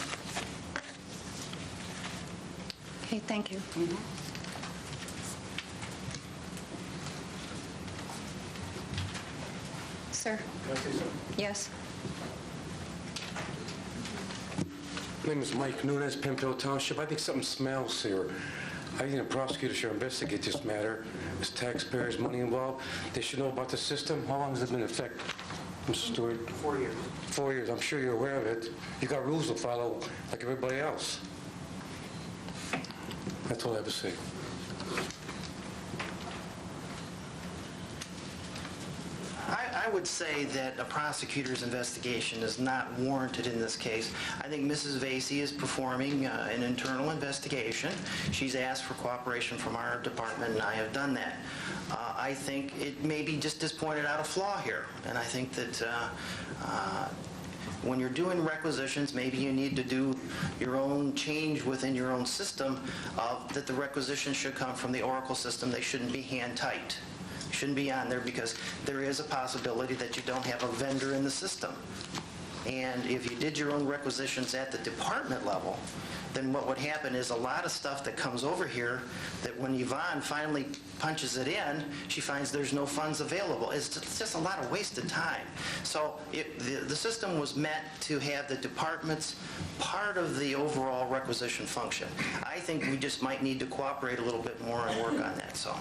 Speaker 3: Okay, thank you. Sir?
Speaker 12: Can I say something?
Speaker 3: Yes.
Speaker 12: My name is Mike Nunez, Penfield Township. I think something smells here. I think the prosecutor should investigate this matter. There's taxpayers' money involved. They should know about the system. How long has it been in effect, Mr. Stewart?
Speaker 9: 4 years.
Speaker 12: 4 years. I'm sure you're aware of it. You got rules to follow like everybody else. That's all I have to say.
Speaker 8: I would would say that a prosecutor's investigation is not warranted in this case. I think Mrs. Vasey is performing an internal investigation. She's asked for cooperation from our department, and I have done that. I think it maybe just has pointed out a flaw here, and I think that when you're doing requisitions, maybe you need to do your own change within your own system that the requisitions should come from the Oracle system. They shouldn't be hand-typed. Shouldn't be on there because there is a possibility that you don't have a vendor in the system. And if you did your own requisitions at the department level, then what would happen is a lot of stuff that comes over here that when Yvonne finally punches it in, she finds there's no funds available. It's just a lot of wasted time. So the system was meant to have the departments part of the overall requisition function. I think we just might need to cooperate a little bit more and work on that. So.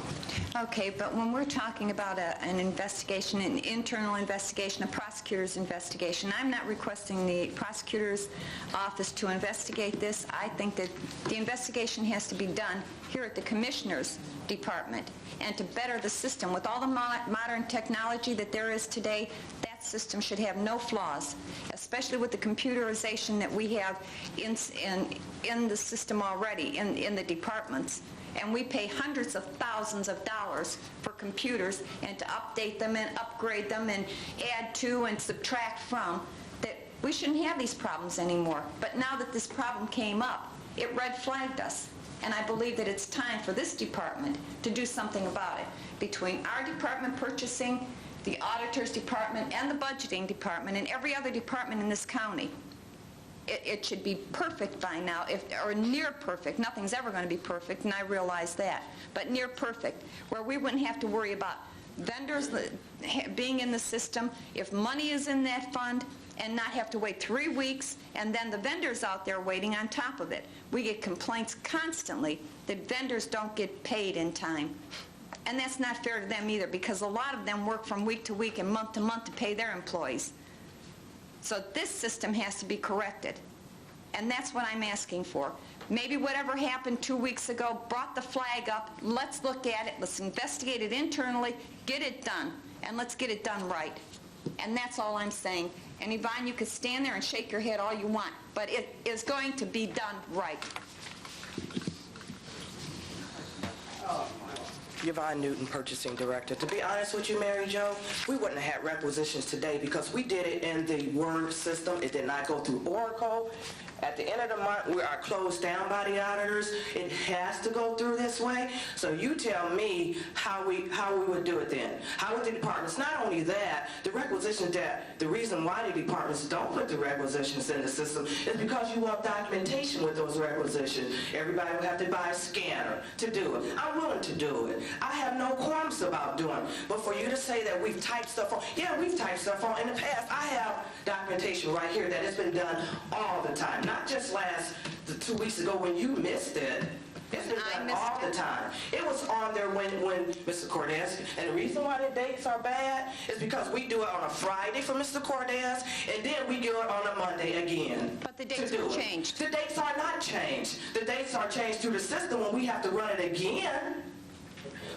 Speaker 3: Okay, but when we're talking about an investigation, an internal investigation, a prosecutor's investigation, I'm not requesting the prosecutor's office to investigate this. I think that the investigation has to be done here at the Commissioner's Department, and to better the system. With all the modern technology that there is today, that system should have no flaws, especially with the computerization that we have in the system already, in the departments. And we pay hundreds of thousands of dollars for computers, and to update them and upgrade them and add to and subtract from, that we shouldn't have these problems anymore. But now that this problem came up, it red flagged us. And I believe that it's time for this department to do something about it. Between our department purchasing, the auditor's department, and the budgeting department, and every other department in this county, it should be perfect by now, or near perfect. Nothing's ever going to be perfect, and I realize that. But near perfect, where we wouldn't have to worry about vendors being in the system, if money is in that fund, and not have to wait 3 weeks, and then the vendors out there waiting on top of it. We get complaints constantly that vendors don't get paid in time. And that's not fair to them either, because a lot of them work from week to week and month to month to pay their employees. So this system has to be corrected. And that's what I'm asking for. Maybe whatever happened 2 weeks ago brought the flag up. Let's look at it. Let's investigate it internally. Get it done. And let's get it done right. And that's all I'm saying. And Yvonne, you could stand there and shake your head all you want, but it is going to be done right.
Speaker 13: Yvonne Newton, Purchasing Director. To be honest with you, Mary Jo, we wouldn't have had requisitions today because we did it in the Word system. It did not go through Oracle. At the end of the month, we are closed down by the auditors. It has to go through this way. So you tell me how we would do it then. How would the departments, not only that, the requisitions that, the reason why the departments don't put the requisitions in the system is because you want documentation with those requisitions. Everybody would have to buy a scanner to do it. I'm willing to do it. I have no qualms about doing it. But for you to say that we've typed stuff on, yeah, we've typed stuff on in the past. I have documentation right here that has been done all the time. Not just last 2 weeks ago when you missed it. It's been done all the time. It was on there when Mr. Cordes, and the reason why the dates are bad is because we do it on a Friday for Mr. Cordes, and then we do it on a Monday again.
Speaker 3: But the dates are changed.
Speaker 13: The dates are not changed. The dates are changed through the system when we have to run it again.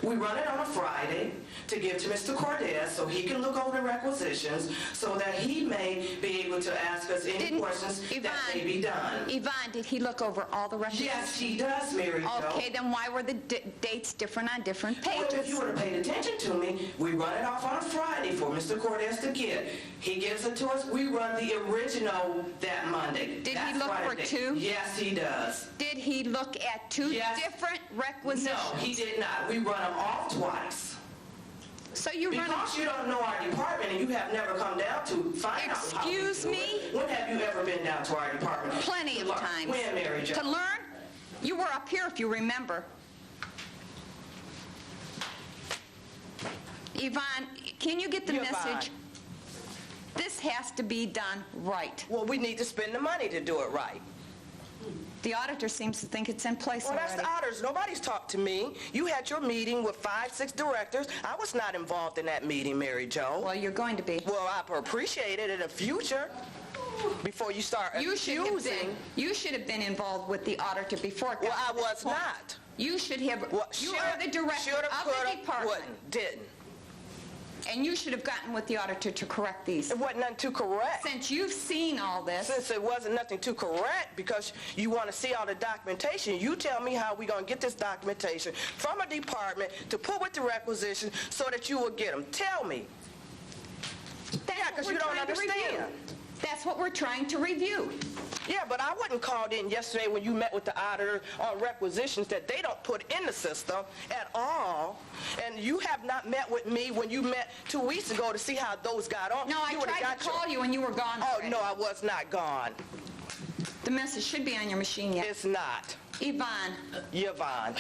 Speaker 13: We run it on a Friday to give to Mr. Cordes so he can look over the requisitions so that he may be able to ask us any questions that may be done.
Speaker 3: Yvonne, did he look over all the requisitions?
Speaker 13: Yes, he does, Mary Jo.
Speaker 3: Okay, then why were the dates different on different pages?
Speaker 13: Well, if you would have paid attention to me, we run it off on a Friday for Mr. Cordes to get. He gives it to us. We run the original that Monday.
Speaker 3: Did he look for two?
Speaker 13: Yes, he does.
Speaker 3: Did he look at two different requisitions?
Speaker 13: No, he did not. We run them off twice.
Speaker 3: So you run
Speaker 13: because you don't know our department and you have never come down to find out how we do it.
Speaker 3: Excuse me?
Speaker 13: When have you ever been down to our department?
Speaker 3: Plenty of times.
Speaker 13: When, Mary Jo?
Speaker 3: To learn? You were up here if you remember. Yvonne, can you get the message? This has to be done right.
Speaker 13: Well, we need to spend the money to do it right.
Speaker 3: The auditor seems to think it's in place already.
Speaker 13: Well, that's the auditors. Nobody's talked to me. You had your meeting with 5, 6 directors. I was not involved in that meeting, Mary Jo.
Speaker 3: Well, you're going to be.
Speaker 13: Well, I appreciate it in the future. Before you start accusing.
Speaker 3: You should have been involved with the auditor before it got
Speaker 13: Well, I
Speaker 3: to this
Speaker 13: was
Speaker 3: point.
Speaker 13: not.
Speaker 3: You should have. You are the director of the department.
Speaker 13: Didn't.
Speaker 3: And you should have gotten with the auditor to correct these.
Speaker 13: It wasn't nothing to correct.
Speaker 3: Since you've seen all this.
Speaker 13: Since it wasn't nothing to correct, because you want to see all the documentation, you tell me how we going to get this documentation from a department to put with the requisition so that you will get them. Tell me. Yeah, because you don't understand.
Speaker 3: That's what we're trying to review.
Speaker 13: Yeah, but I wasn't called in yesterday when you met with the auditor on requisitions that they don't put in the system at all. And you have not met with me when you met 2 weeks ago to see how those got on.
Speaker 3: No, I tried to call you and you were gone already.
Speaker 13: Oh, no, I was not gone.
Speaker 3: The message should be on your machine yet.
Speaker 13: It's not.
Speaker 3: Yvonne.
Speaker 13: Yvonne.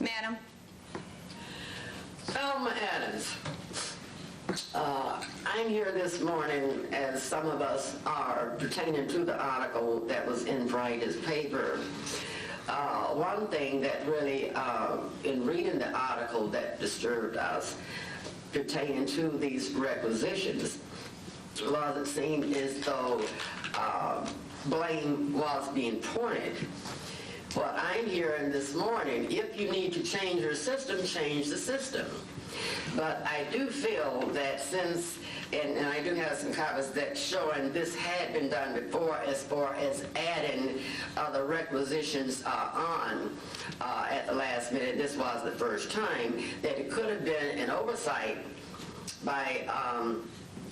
Speaker 3: Madam.
Speaker 14: Thelma Adams. I'm here this morning, as some of us are, pertaining to the article that was in Friday's paper. One thing that really, in reading the article that disturbed us, pertaining to these requisitions, was it seemed as though blame was being pointed. What I'm hearing this morning, if you need to change your system, change the system. But I do feel that since, and I do have some comments that showing this had been done before as far as adding the requisitions on at the last minute, this was the first time, that it could have been an oversight by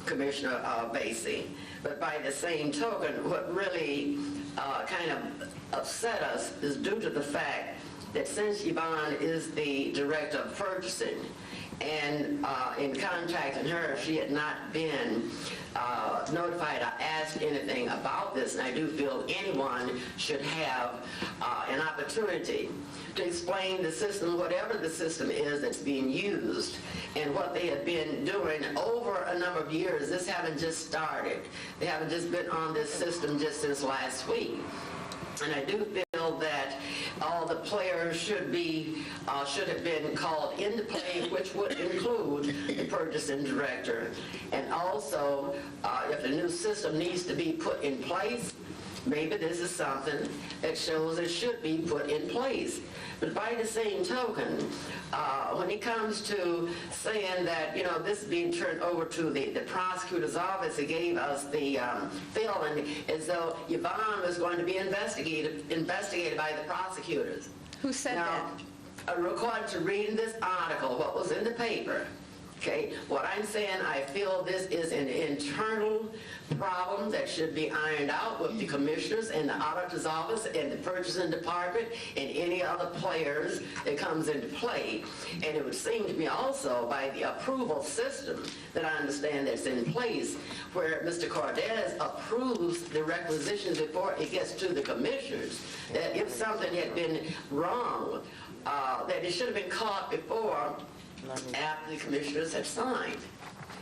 Speaker 14: Commissioner Basie. But by the same token, what really kind of upset us is due to the fact that since Yvonne is the director of purchasing, and in contacting her, she had not been notified or asked anything about this, and I do feel anyone should have an opportunity to explain the system, whatever the system is that's being used, and what they have been doing over a number of years. This haven't just started. They haven't just been on this system just since last week. And I do feel that all the players should have been called into play, which would include the purchasing director. And also, if a new system needs to be put in place, maybe this is something that shows it should be put in place. But by the same token, when it comes to saying that, this is being turned over to the prosecutor's office, it gave us the feeling as though Yvonne was going to be investigated by the prosecutors.
Speaker 3: Who said that?
Speaker 14: According to reading this article, what was in the paper, okay, what I'm saying, I feel this is an internal problem that should be ironed out with the commissioners and the auditor's office and the purchasing department and any other players that comes into play. And it would seem to me also by the approval system that I understand that's in place, where Mr. Cordes approves the requisitions before it gets to the commissioners, that if something had been wrong, that it should have been caught before after the commissioners have signed.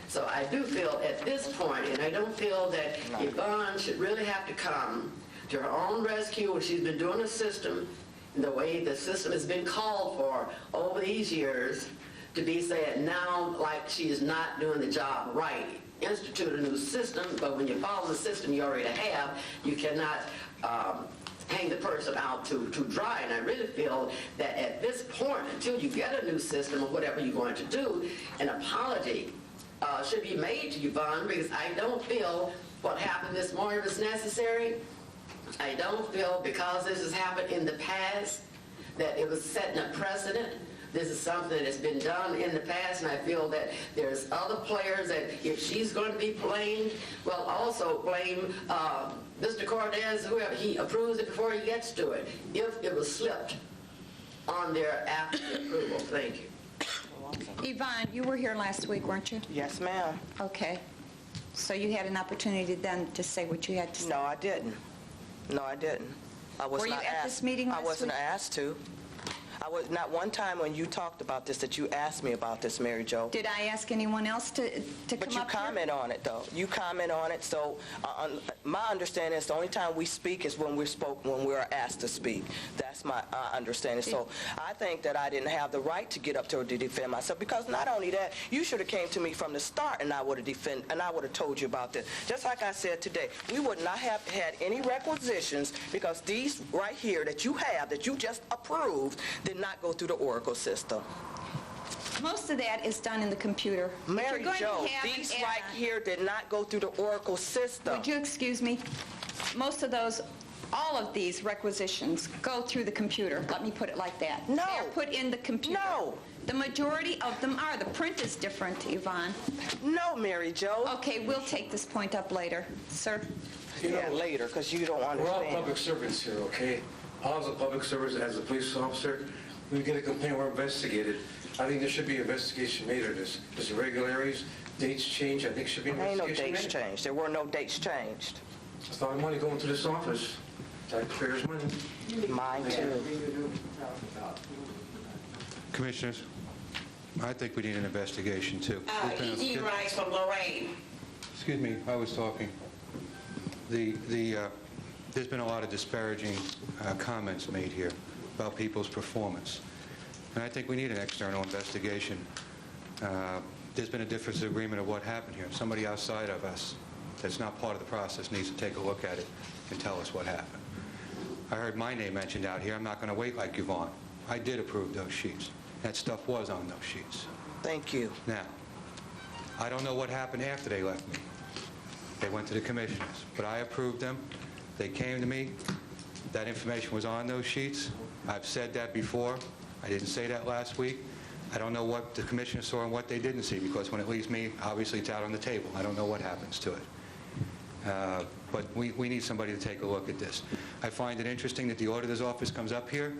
Speaker 14: So I do feel at this point, and I don't feel that Yvonne should really have to come to her own rescue when she's been doing the system, the way the system has been called for over these years, to be said now like she is not doing the job right. Institute a new system, but when you follow the system you already have, you cannot hang the person out to dry. And I really feel that at this point, until you get a new system or whatever you're going to do, an apology should be made to Yvonne, because I don't feel what happened this morning was necessary. I don't feel, because this has happened in the past, that it was setting a precedent. This is something that has been done in the past, and I feel that there's other players that if she's going to be blamed, well, also blame Mr. Cordes, whoever, he approves it before he gets to it, if it was slipped on there after the approval. Thank you.
Speaker 3: Yvonne, you were here last week, weren't you?
Speaker 13: Yes, ma'am.
Speaker 3: Okay. So you had an opportunity then to say what you had to say?
Speaker 13: No, I didn't. No, I didn't. I was
Speaker 3: Were you
Speaker 13: not
Speaker 3: at
Speaker 13: asked.
Speaker 3: this meeting last
Speaker 13: I wasn't
Speaker 3: week?
Speaker 13: asked to. I was not one time when you talked about this that you asked me about this, Mary Jo.
Speaker 3: Did I ask anyone else to come up
Speaker 13: But you comment on it, though. You comment on it. So my understanding is the only time we speak is when we're asked to speak. That's my understanding. So I think that I didn't have the right to get up to defend myself, because not only that, you should have came to me from the start and I would have told you about this. Just like I said today, we would not have had any requisitions, because these right here that you have, that you just approved, did not go through the Oracle system.
Speaker 3: Most of that is done in the computer. If you're
Speaker 13: Mary
Speaker 3: going to
Speaker 13: Jo,
Speaker 3: have an
Speaker 13: these
Speaker 3: add-on-
Speaker 13: right here did not go through the Oracle system.
Speaker 3: Would you excuse me? Most of those, all of these requisitions go through the computer. Let me put it like that.
Speaker 13: No.
Speaker 3: They're put in the computer.
Speaker 13: No.
Speaker 3: The majority of them are. The print is different, Yvonne.
Speaker 13: No, Mary Jo.
Speaker 3: Okay, we'll take this point up later. Sir?
Speaker 13: Yeah, later, because you don't
Speaker 12: We're all
Speaker 13: understand.
Speaker 12: public servants here, okay? All as a public servant, as a police officer, we get a complaint, we're investigated. I think there should be an investigation made of this. There's irregularities, dates change, I think should be an
Speaker 13: Ain't no
Speaker 12: investigation
Speaker 13: dates
Speaker 12: made.
Speaker 13: changed. There were no dates changed.
Speaker 12: It's a lot of money going to this office. Taxpayers' money.
Speaker 13: Mine too.
Speaker 4: Commissioners, I think we need an investigation, too.
Speaker 11: E.G. Wrice from Lorain.
Speaker 4: Excuse me, I was talking. There's been a lot of disparaging comments made here about people's performance. And I think we need an external investigation. There's been a difference of agreement of what happened here. Somebody outside of us that's not part of the process needs to take a look at it and tell us what happened. I heard my name mentioned out here. I'm not going to wait like Yvonne. I did approve those sheets. That stuff was on those sheets.
Speaker 13: Thank you.
Speaker 4: Now, I don't know what happened after they left me. They went to the commissioners, but I approved them. They came to me. That information was on those sheets. I've said that before. I didn't say that last week. I don't know what the commissioners saw and what they didn't see, because when it leaves me, obviously it's out on the table. I don't know what happens to it. But we need somebody to take a look at this. I find it interesting that the auditor's office comes up here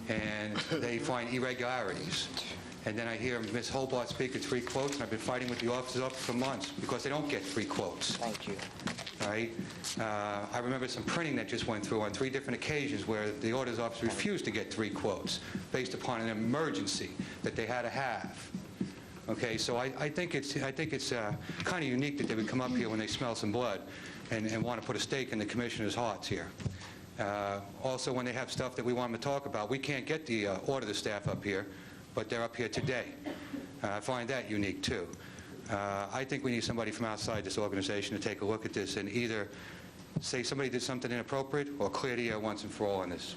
Speaker 4: and they find irregularities. And then I hear Ms. Hobart speak at 3 quotes, and I've been fighting with the officer's office for months because they don't get 3 quotes.
Speaker 13: Thank you.
Speaker 4: All right? I remember some printing that just went through on 3 different occasions where the auditor's office refused to get 3 quotes based upon an emergency that they had to have. Okay, so I think it's kind of unique that they would come up here when they smell some blood and want to put a stake in the commissioners' hearts here. Also, when they have stuff that we want them to talk about, we can't get the auditor staff up here, but they're up here today. I find that unique, too. I think we need somebody from outside this organization to take a look at this and either say somebody did something inappropriate or clear the air once and for all on this.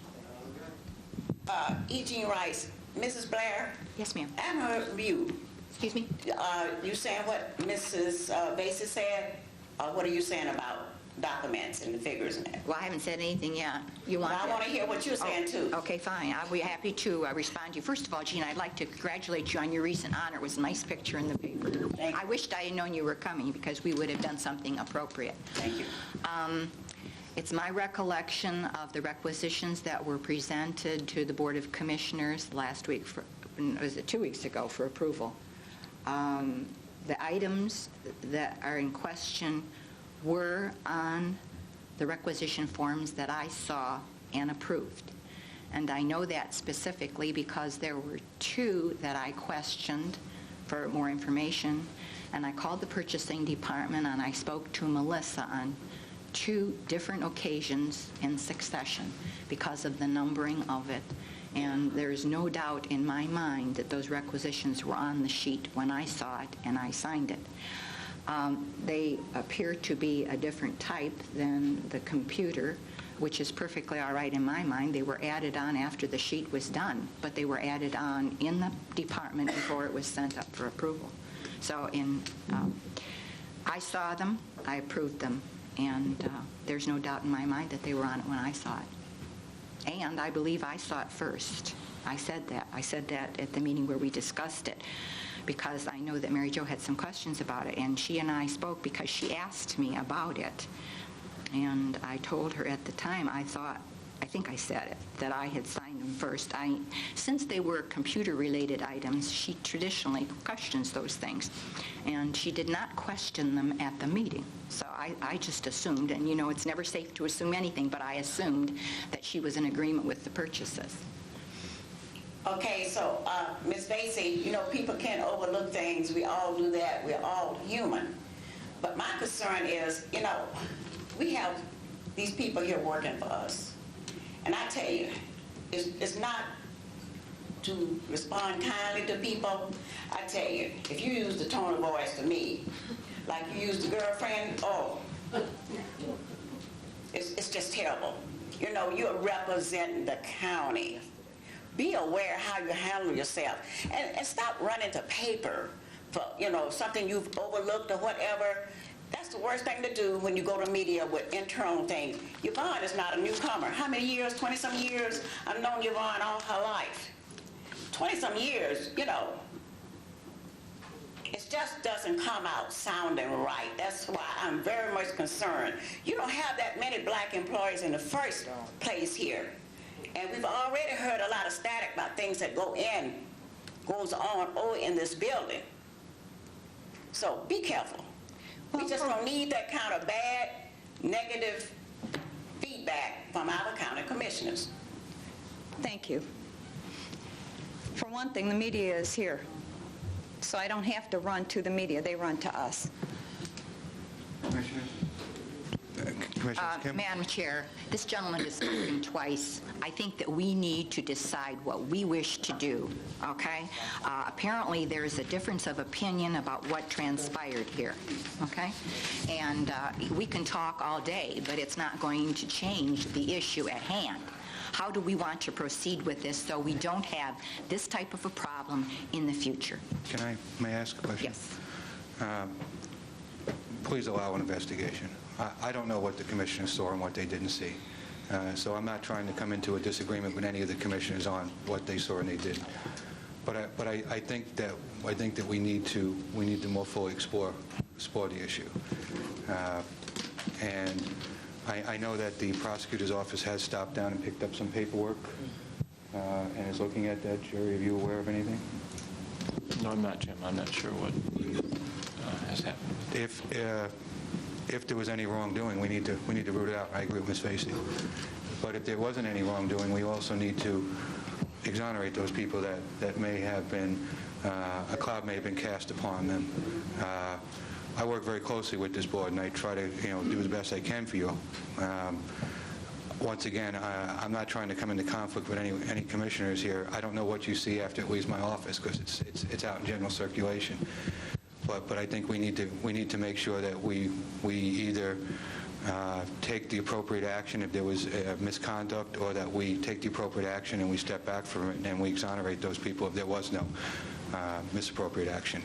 Speaker 11: E.G. Wrice, Mrs. Blair,
Speaker 6: Yes, ma'am.
Speaker 11: I heard you.
Speaker 6: Excuse me?
Speaker 11: You saying what Mrs. Bassey said? Or what are you saying about documents and the figures and that?
Speaker 6: Well, I haven't said anything yet. You want
Speaker 11: Well, I
Speaker 6: that?
Speaker 11: want to hear what you're saying, too.
Speaker 6: Okay, fine. I'll be happy to respond to you. First of all, Gene, I'd like to congratulate you on your recent honor. It was a nice picture in the paper.
Speaker 11: Thank you.
Speaker 6: I wished I had known you were coming because we would have done something appropriate.
Speaker 11: Thank you.
Speaker 6: It's my recollection of the requisitions that were presented to the Board of Commissioners last week, was it 2 weeks ago, for approval. The items that are in question were on the requisition forms that I saw and approved. And I know that specifically because there were 2 that I questioned for more information, and I called the purchasing department and I spoke to Melissa on 2 different occasions in succession because of the numbering of it. And there's no doubt in my mind that those requisitions were on the sheet when I saw it and I signed it. They appear to be a different type than the computer, which is perfectly all right in my mind. They were added on after the sheet was done, but they were added on in the department before it was sent up for approval. So I saw them, I approved them, and there's no doubt in my mind that they were on it when I saw it. And I believe I saw it first. I said that. I said that at the meeting where we discussed it, because I know that Mary Jo had some questions about it, and she and I spoke because she asked me about it. And I told her at the time, I think I said it, that I had signed them first. Since they were computer-related items, she traditionally questions those things. And she did not question them at the meeting. So I just assumed, and you know it's never safe to assume anything, but I assumed that she was in agreement with the purchases.
Speaker 11: Okay, so, Ms. Bassey, you know, people can't overlook things. We all do that. We're all human. But my concern is, you know, we have these people here working for us. And I tell you, it's not to respond kindly to people. I tell you, if you use the tone of voice to me, like you use the girlfriend, it's just terrible. You know, you're representing the county. be aware how you handle yourself, and stop running to paper for, something you've overlooked or whatever. That's the worst thing to do when you go to media with internal things. Yvonne is not a newcomer. How many years? 20-some years? I've known Yvonne all her life. 20-some years, it just doesn't come out sounding right. That's why I'm very much concerned. You don't have that many black employees in the first place here. And we've already heard a lot of static about things that goes on in this building. So be careful. We just don't need that kind of bad, negative feedback from our county commissioners.
Speaker 3: Thank you. For one thing, the media is here, so I don't have to run to the media. They run to us.
Speaker 6: Madam Chair, this gentleman has spoken twice. I think that we need to decide what we wish to do, okay? Apparently, there's a difference of opinion about what transpired here, okay? And we can talk all day, but it's not going to change the issue at hand. How do we want to proceed with this so we don't have this type of a problem in the future?
Speaker 4: May I ask a question?
Speaker 6: Yes.
Speaker 4: Please allow an investigation. I don't know what the commissioners saw and what they didn't see. So I'm not trying to come into a disagreement with any of the commissioners on what they saw and they didn't. But I think that we need to more fully explore the issue. And I know that the prosecutor's office has stopped down and picked up some paperwork and is looking at that. Jerry, are you aware of anything?
Speaker 5: No, I'm not, Jim. I'm not sure what has happened.
Speaker 4: If there was any wrongdoing, we need to root it out. I agree with Ms. Facey. But if there wasn't any wrongdoing, we also need to exonerate those people that may have been, a cloud may have been cast upon them. I work very closely with this board, and I try to do the best I can for you. Once again, I'm not trying to come into conflict with any commissioners here. I don't know what you see after it leaves my office because it's out in general circulation. But I think we need to make sure that we either take the appropriate action if there was misconduct, or that we take the appropriate action and we step back from it and we exonerate those people if there was no misappropriate action.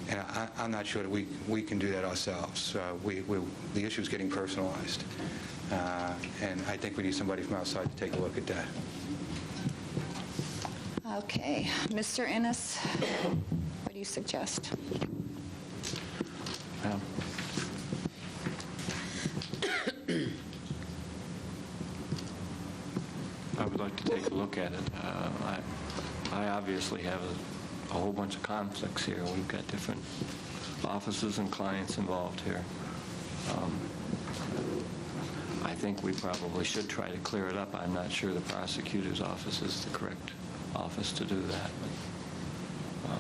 Speaker 4: And I'm not sure that we can do that ourselves. The issue is getting personalized, and I think we need somebody from outside to take a look at that.
Speaker 3: Okay. Mr. Ennis, what do you suggest?
Speaker 5: I would like to take a look at it. I obviously have a whole bunch of conflicts here. We've got different offices and clients involved here. I think we probably should try to clear it up. I'm not sure the prosecutor's office is the correct office to do that. But,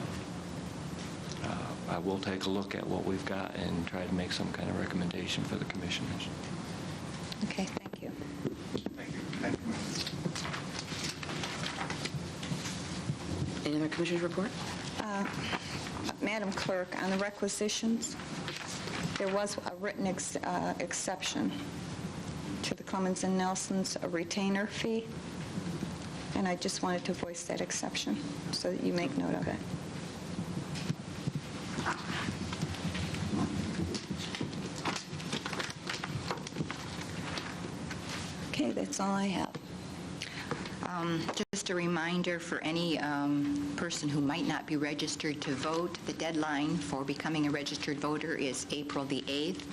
Speaker 5: I will take a look at what we've got and try to make some kind of recommendation for the commissioners.
Speaker 3: Okay, thank you.
Speaker 4: Thank you. Thank you.
Speaker 2: Any other commissioners report?
Speaker 3: Madam Clerk, on the requisitions, there was a written exception to the Clemens and Nelson's retainer fee, and I just wanted to voice that exception so that you make note of it. Okay, that's all I have.
Speaker 6: Just a reminder for any person who might not be registered to vote, the deadline for becoming a registered voter is April the 8th.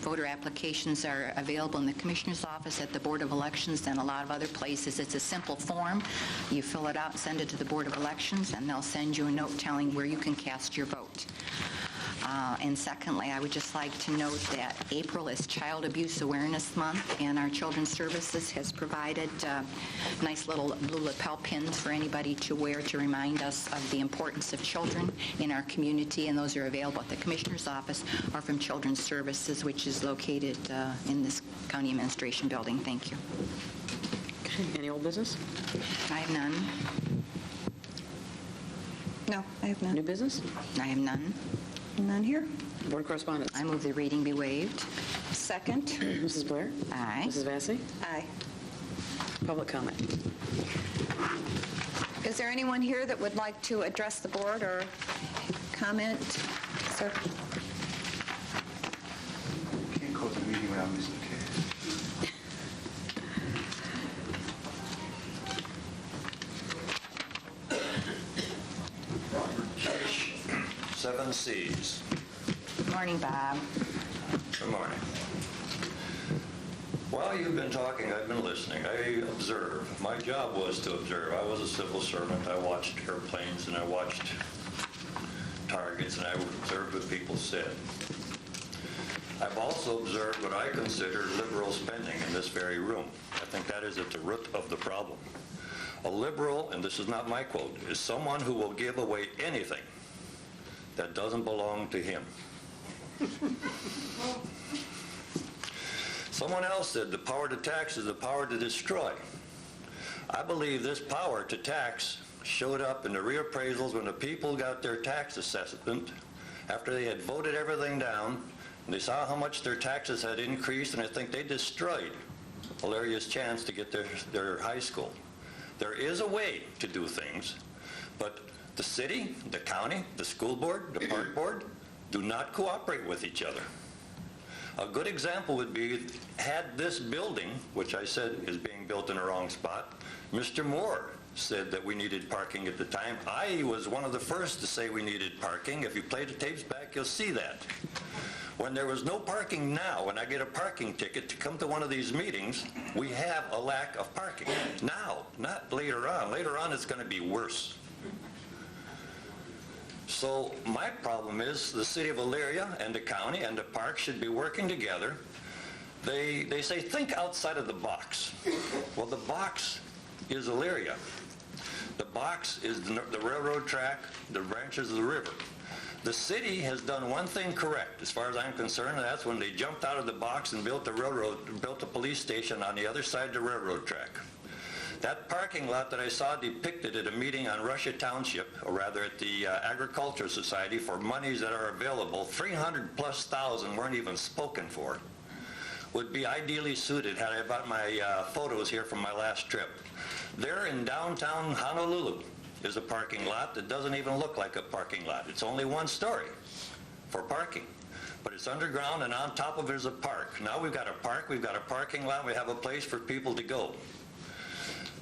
Speaker 6: Voter applications are available in the Commissioner's office, at the Board of Elections, and a lot of other places. It's a simple form. You fill it out and send it to the Board of Elections, and they'll send you a note telling where you can cast your vote. And secondly, I would just like to note that April is Child Abuse Awareness Month, and our Children's Services has provided nice little blue lapel pins for anybody to wear to remind us of the importance of children in our community, and those are available at the Commissioner's office or from Children's Services, which is located in this County Administration building. Thank you.
Speaker 2: Okay, any old business?
Speaker 6: I have none.
Speaker 3: No, I have none.
Speaker 2: New business?
Speaker 6: I have none.
Speaker 3: None here.
Speaker 2: Board correspondence?
Speaker 6: I move the reading be waived.
Speaker 3: Second.
Speaker 2: Mrs. Blair?
Speaker 6: Aye.
Speaker 2: Mrs. Vacy?
Speaker 3: Aye.
Speaker 2: Public comment.
Speaker 3: Is there anyone here that would like to address the board or comment? Sir?
Speaker 4: Can't close the meeting without Mr. Kish.
Speaker 15: Kish, 7 Cs.
Speaker 6: Good morning, Bob.
Speaker 15: Good morning. While you've been talking, I've been listening. I observe. My job was to observe. I was a civil servant. I watched airplanes and I watched targets and I observed what people said. I've also observed what I consider liberal spending in this very room. I think that is at the root of the problem. A liberal, and this is not my quote, is someone who will give away anything that doesn't belong to him. Someone else said the power to tax is the power to destroy. I believe this power to tax showed up in the reappraisals when the people got their tax assessment after they had voted everything down, and they saw how much their taxes had increased, and I think they destroyed Elyria's chance to get their high school. There is a way to do things, but the city, the county, the school board, the park board do not cooperate with each other. A good example would be, had this building, which I said is being built in the wrong spot, Mr. Moore said that we needed parking at the time. I was one of the first to say we needed parking. If you play the tapes back, you'll see that. When there was no parking now, when I get a parking ticket to come to one of these meetings, we have a lack of parking. Now, not later on. Later on, it's going to be worse. So my problem is the city of Elyria and the county and the park should be working together. They say think outside of the box. Well, the box is Elyria. The box is the railroad track, the branches of the river. The city has done one thing correct, as far as I'm concerned, and that's when they jumped out of the box and built the police station on the other side of the railroad track. That parking lot that I saw depicted at a meeting on Russia Township, or rather at the Agricultural Society, for monies that are available, 300,000+ weren't even spoken for, would be ideally suited had I brought my photos here from my last trip. There in downtown Honolulu is a parking lot that doesn't even look like a parking lot. It's only one story for parking, but it's underground, and on top of it is a park. Now we've got a park, we've got a parking lot, we have a place for people to go.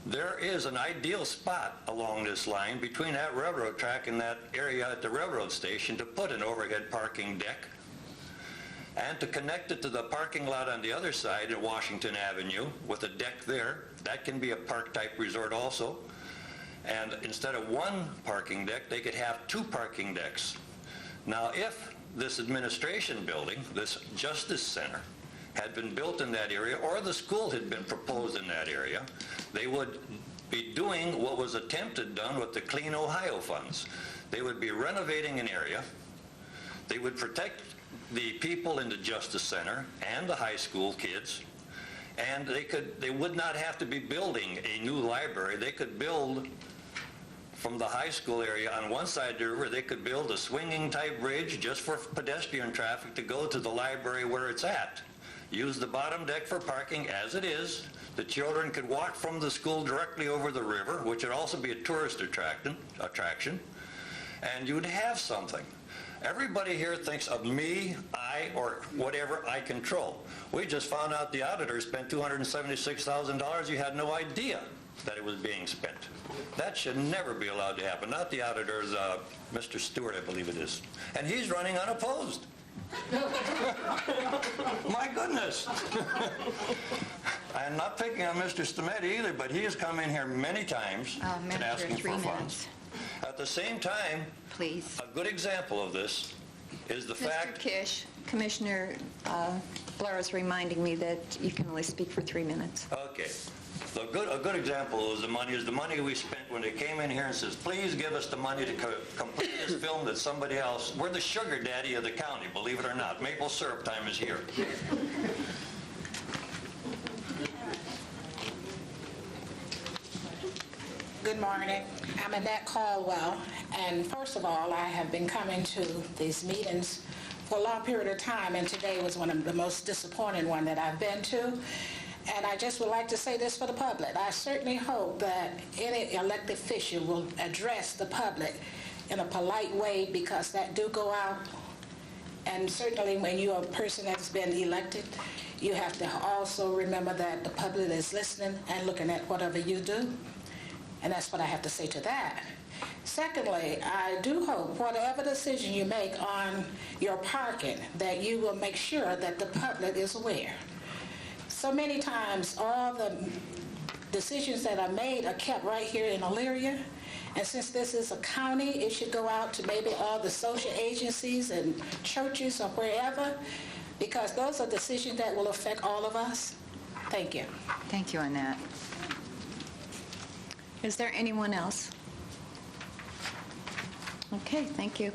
Speaker 15: There is an ideal spot along this line between that railroad track and that area at the railroad station to put an overhead parking deck and to connect it to the parking lot on the other side at Washington Avenue with a deck there. That can be a park-type resort also. And instead of one parking deck, they could have 2 parking decks. Now, if this administration building, this Justice Center, had been built in that area, or the school had been proposed in that area, they would be doing what was done with the Clean Ohio funds. They would be renovating an area. They would protect the people in the Justice Center and the high school kids, and they would not have to be building a new library. They could build from the high school area on one side of the river, they could build a swinging type bridge just for pedestrian traffic to go to the library where it's at. Use the bottom deck for parking as it is. The children could walk from the school directly over the river, which would also be a tourist attraction, and you'd have something. Everybody here thinks of me, I, or whatever I control. We just found out the auditor spent $276,000. You had no idea that it was being spent. That should never be allowed to happen. Not the auditors, Mr. Stewart, I believe it is. And he's running unopposed. My goodness. I'm not picking on Mr. Stameti either, but he has come in here many times and asking for funds. At the same time,
Speaker 3: please.
Speaker 15: A good example of this is the fact...
Speaker 3: Mr. Kish, Commissioner Blair is reminding me that you can only speak for 3 minutes.
Speaker 15: Okay. A good example is the money we spent when they came in here and says, please give us the money to complete this film that somebody else... We're the sugar daddy of the county, believe it or not. Maple syrup time is here.
Speaker 16: Good morning. I'm Annette Caldwell, and first of all, I have been coming to these meetings for a long period of time, and today was one of the most disappointing ones that I've been to. And I just would like to say this for the public. I certainly hope that any elected official will address the public in a polite way, because that do go out. And certainly when you're a person that's been elected, you have to also remember that the public is listening and looking at whatever you do. And that's what I have to say to that. Secondly, I do hope whatever decision you make on your parking, that you will make sure that the public is aware. So many times, all the decisions that are made are kept right here in Elyria. And since this is a county, it should go out to maybe all the social agencies and churches or wherever, because those are decisions that will affect all of us. Thank you.
Speaker 3: Thank you, Annette. Is there anyone else? Okay, thank you.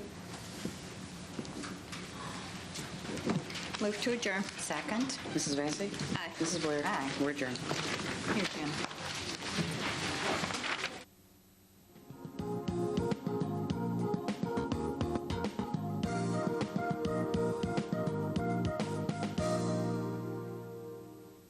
Speaker 3: Move to adjourn.
Speaker 6: Second.
Speaker 2: Mrs. Vacy?
Speaker 3: Aye.
Speaker 2: Mrs. Blair?
Speaker 6: Aye.
Speaker 2: We're adjourned.
Speaker 6: Here, Jim.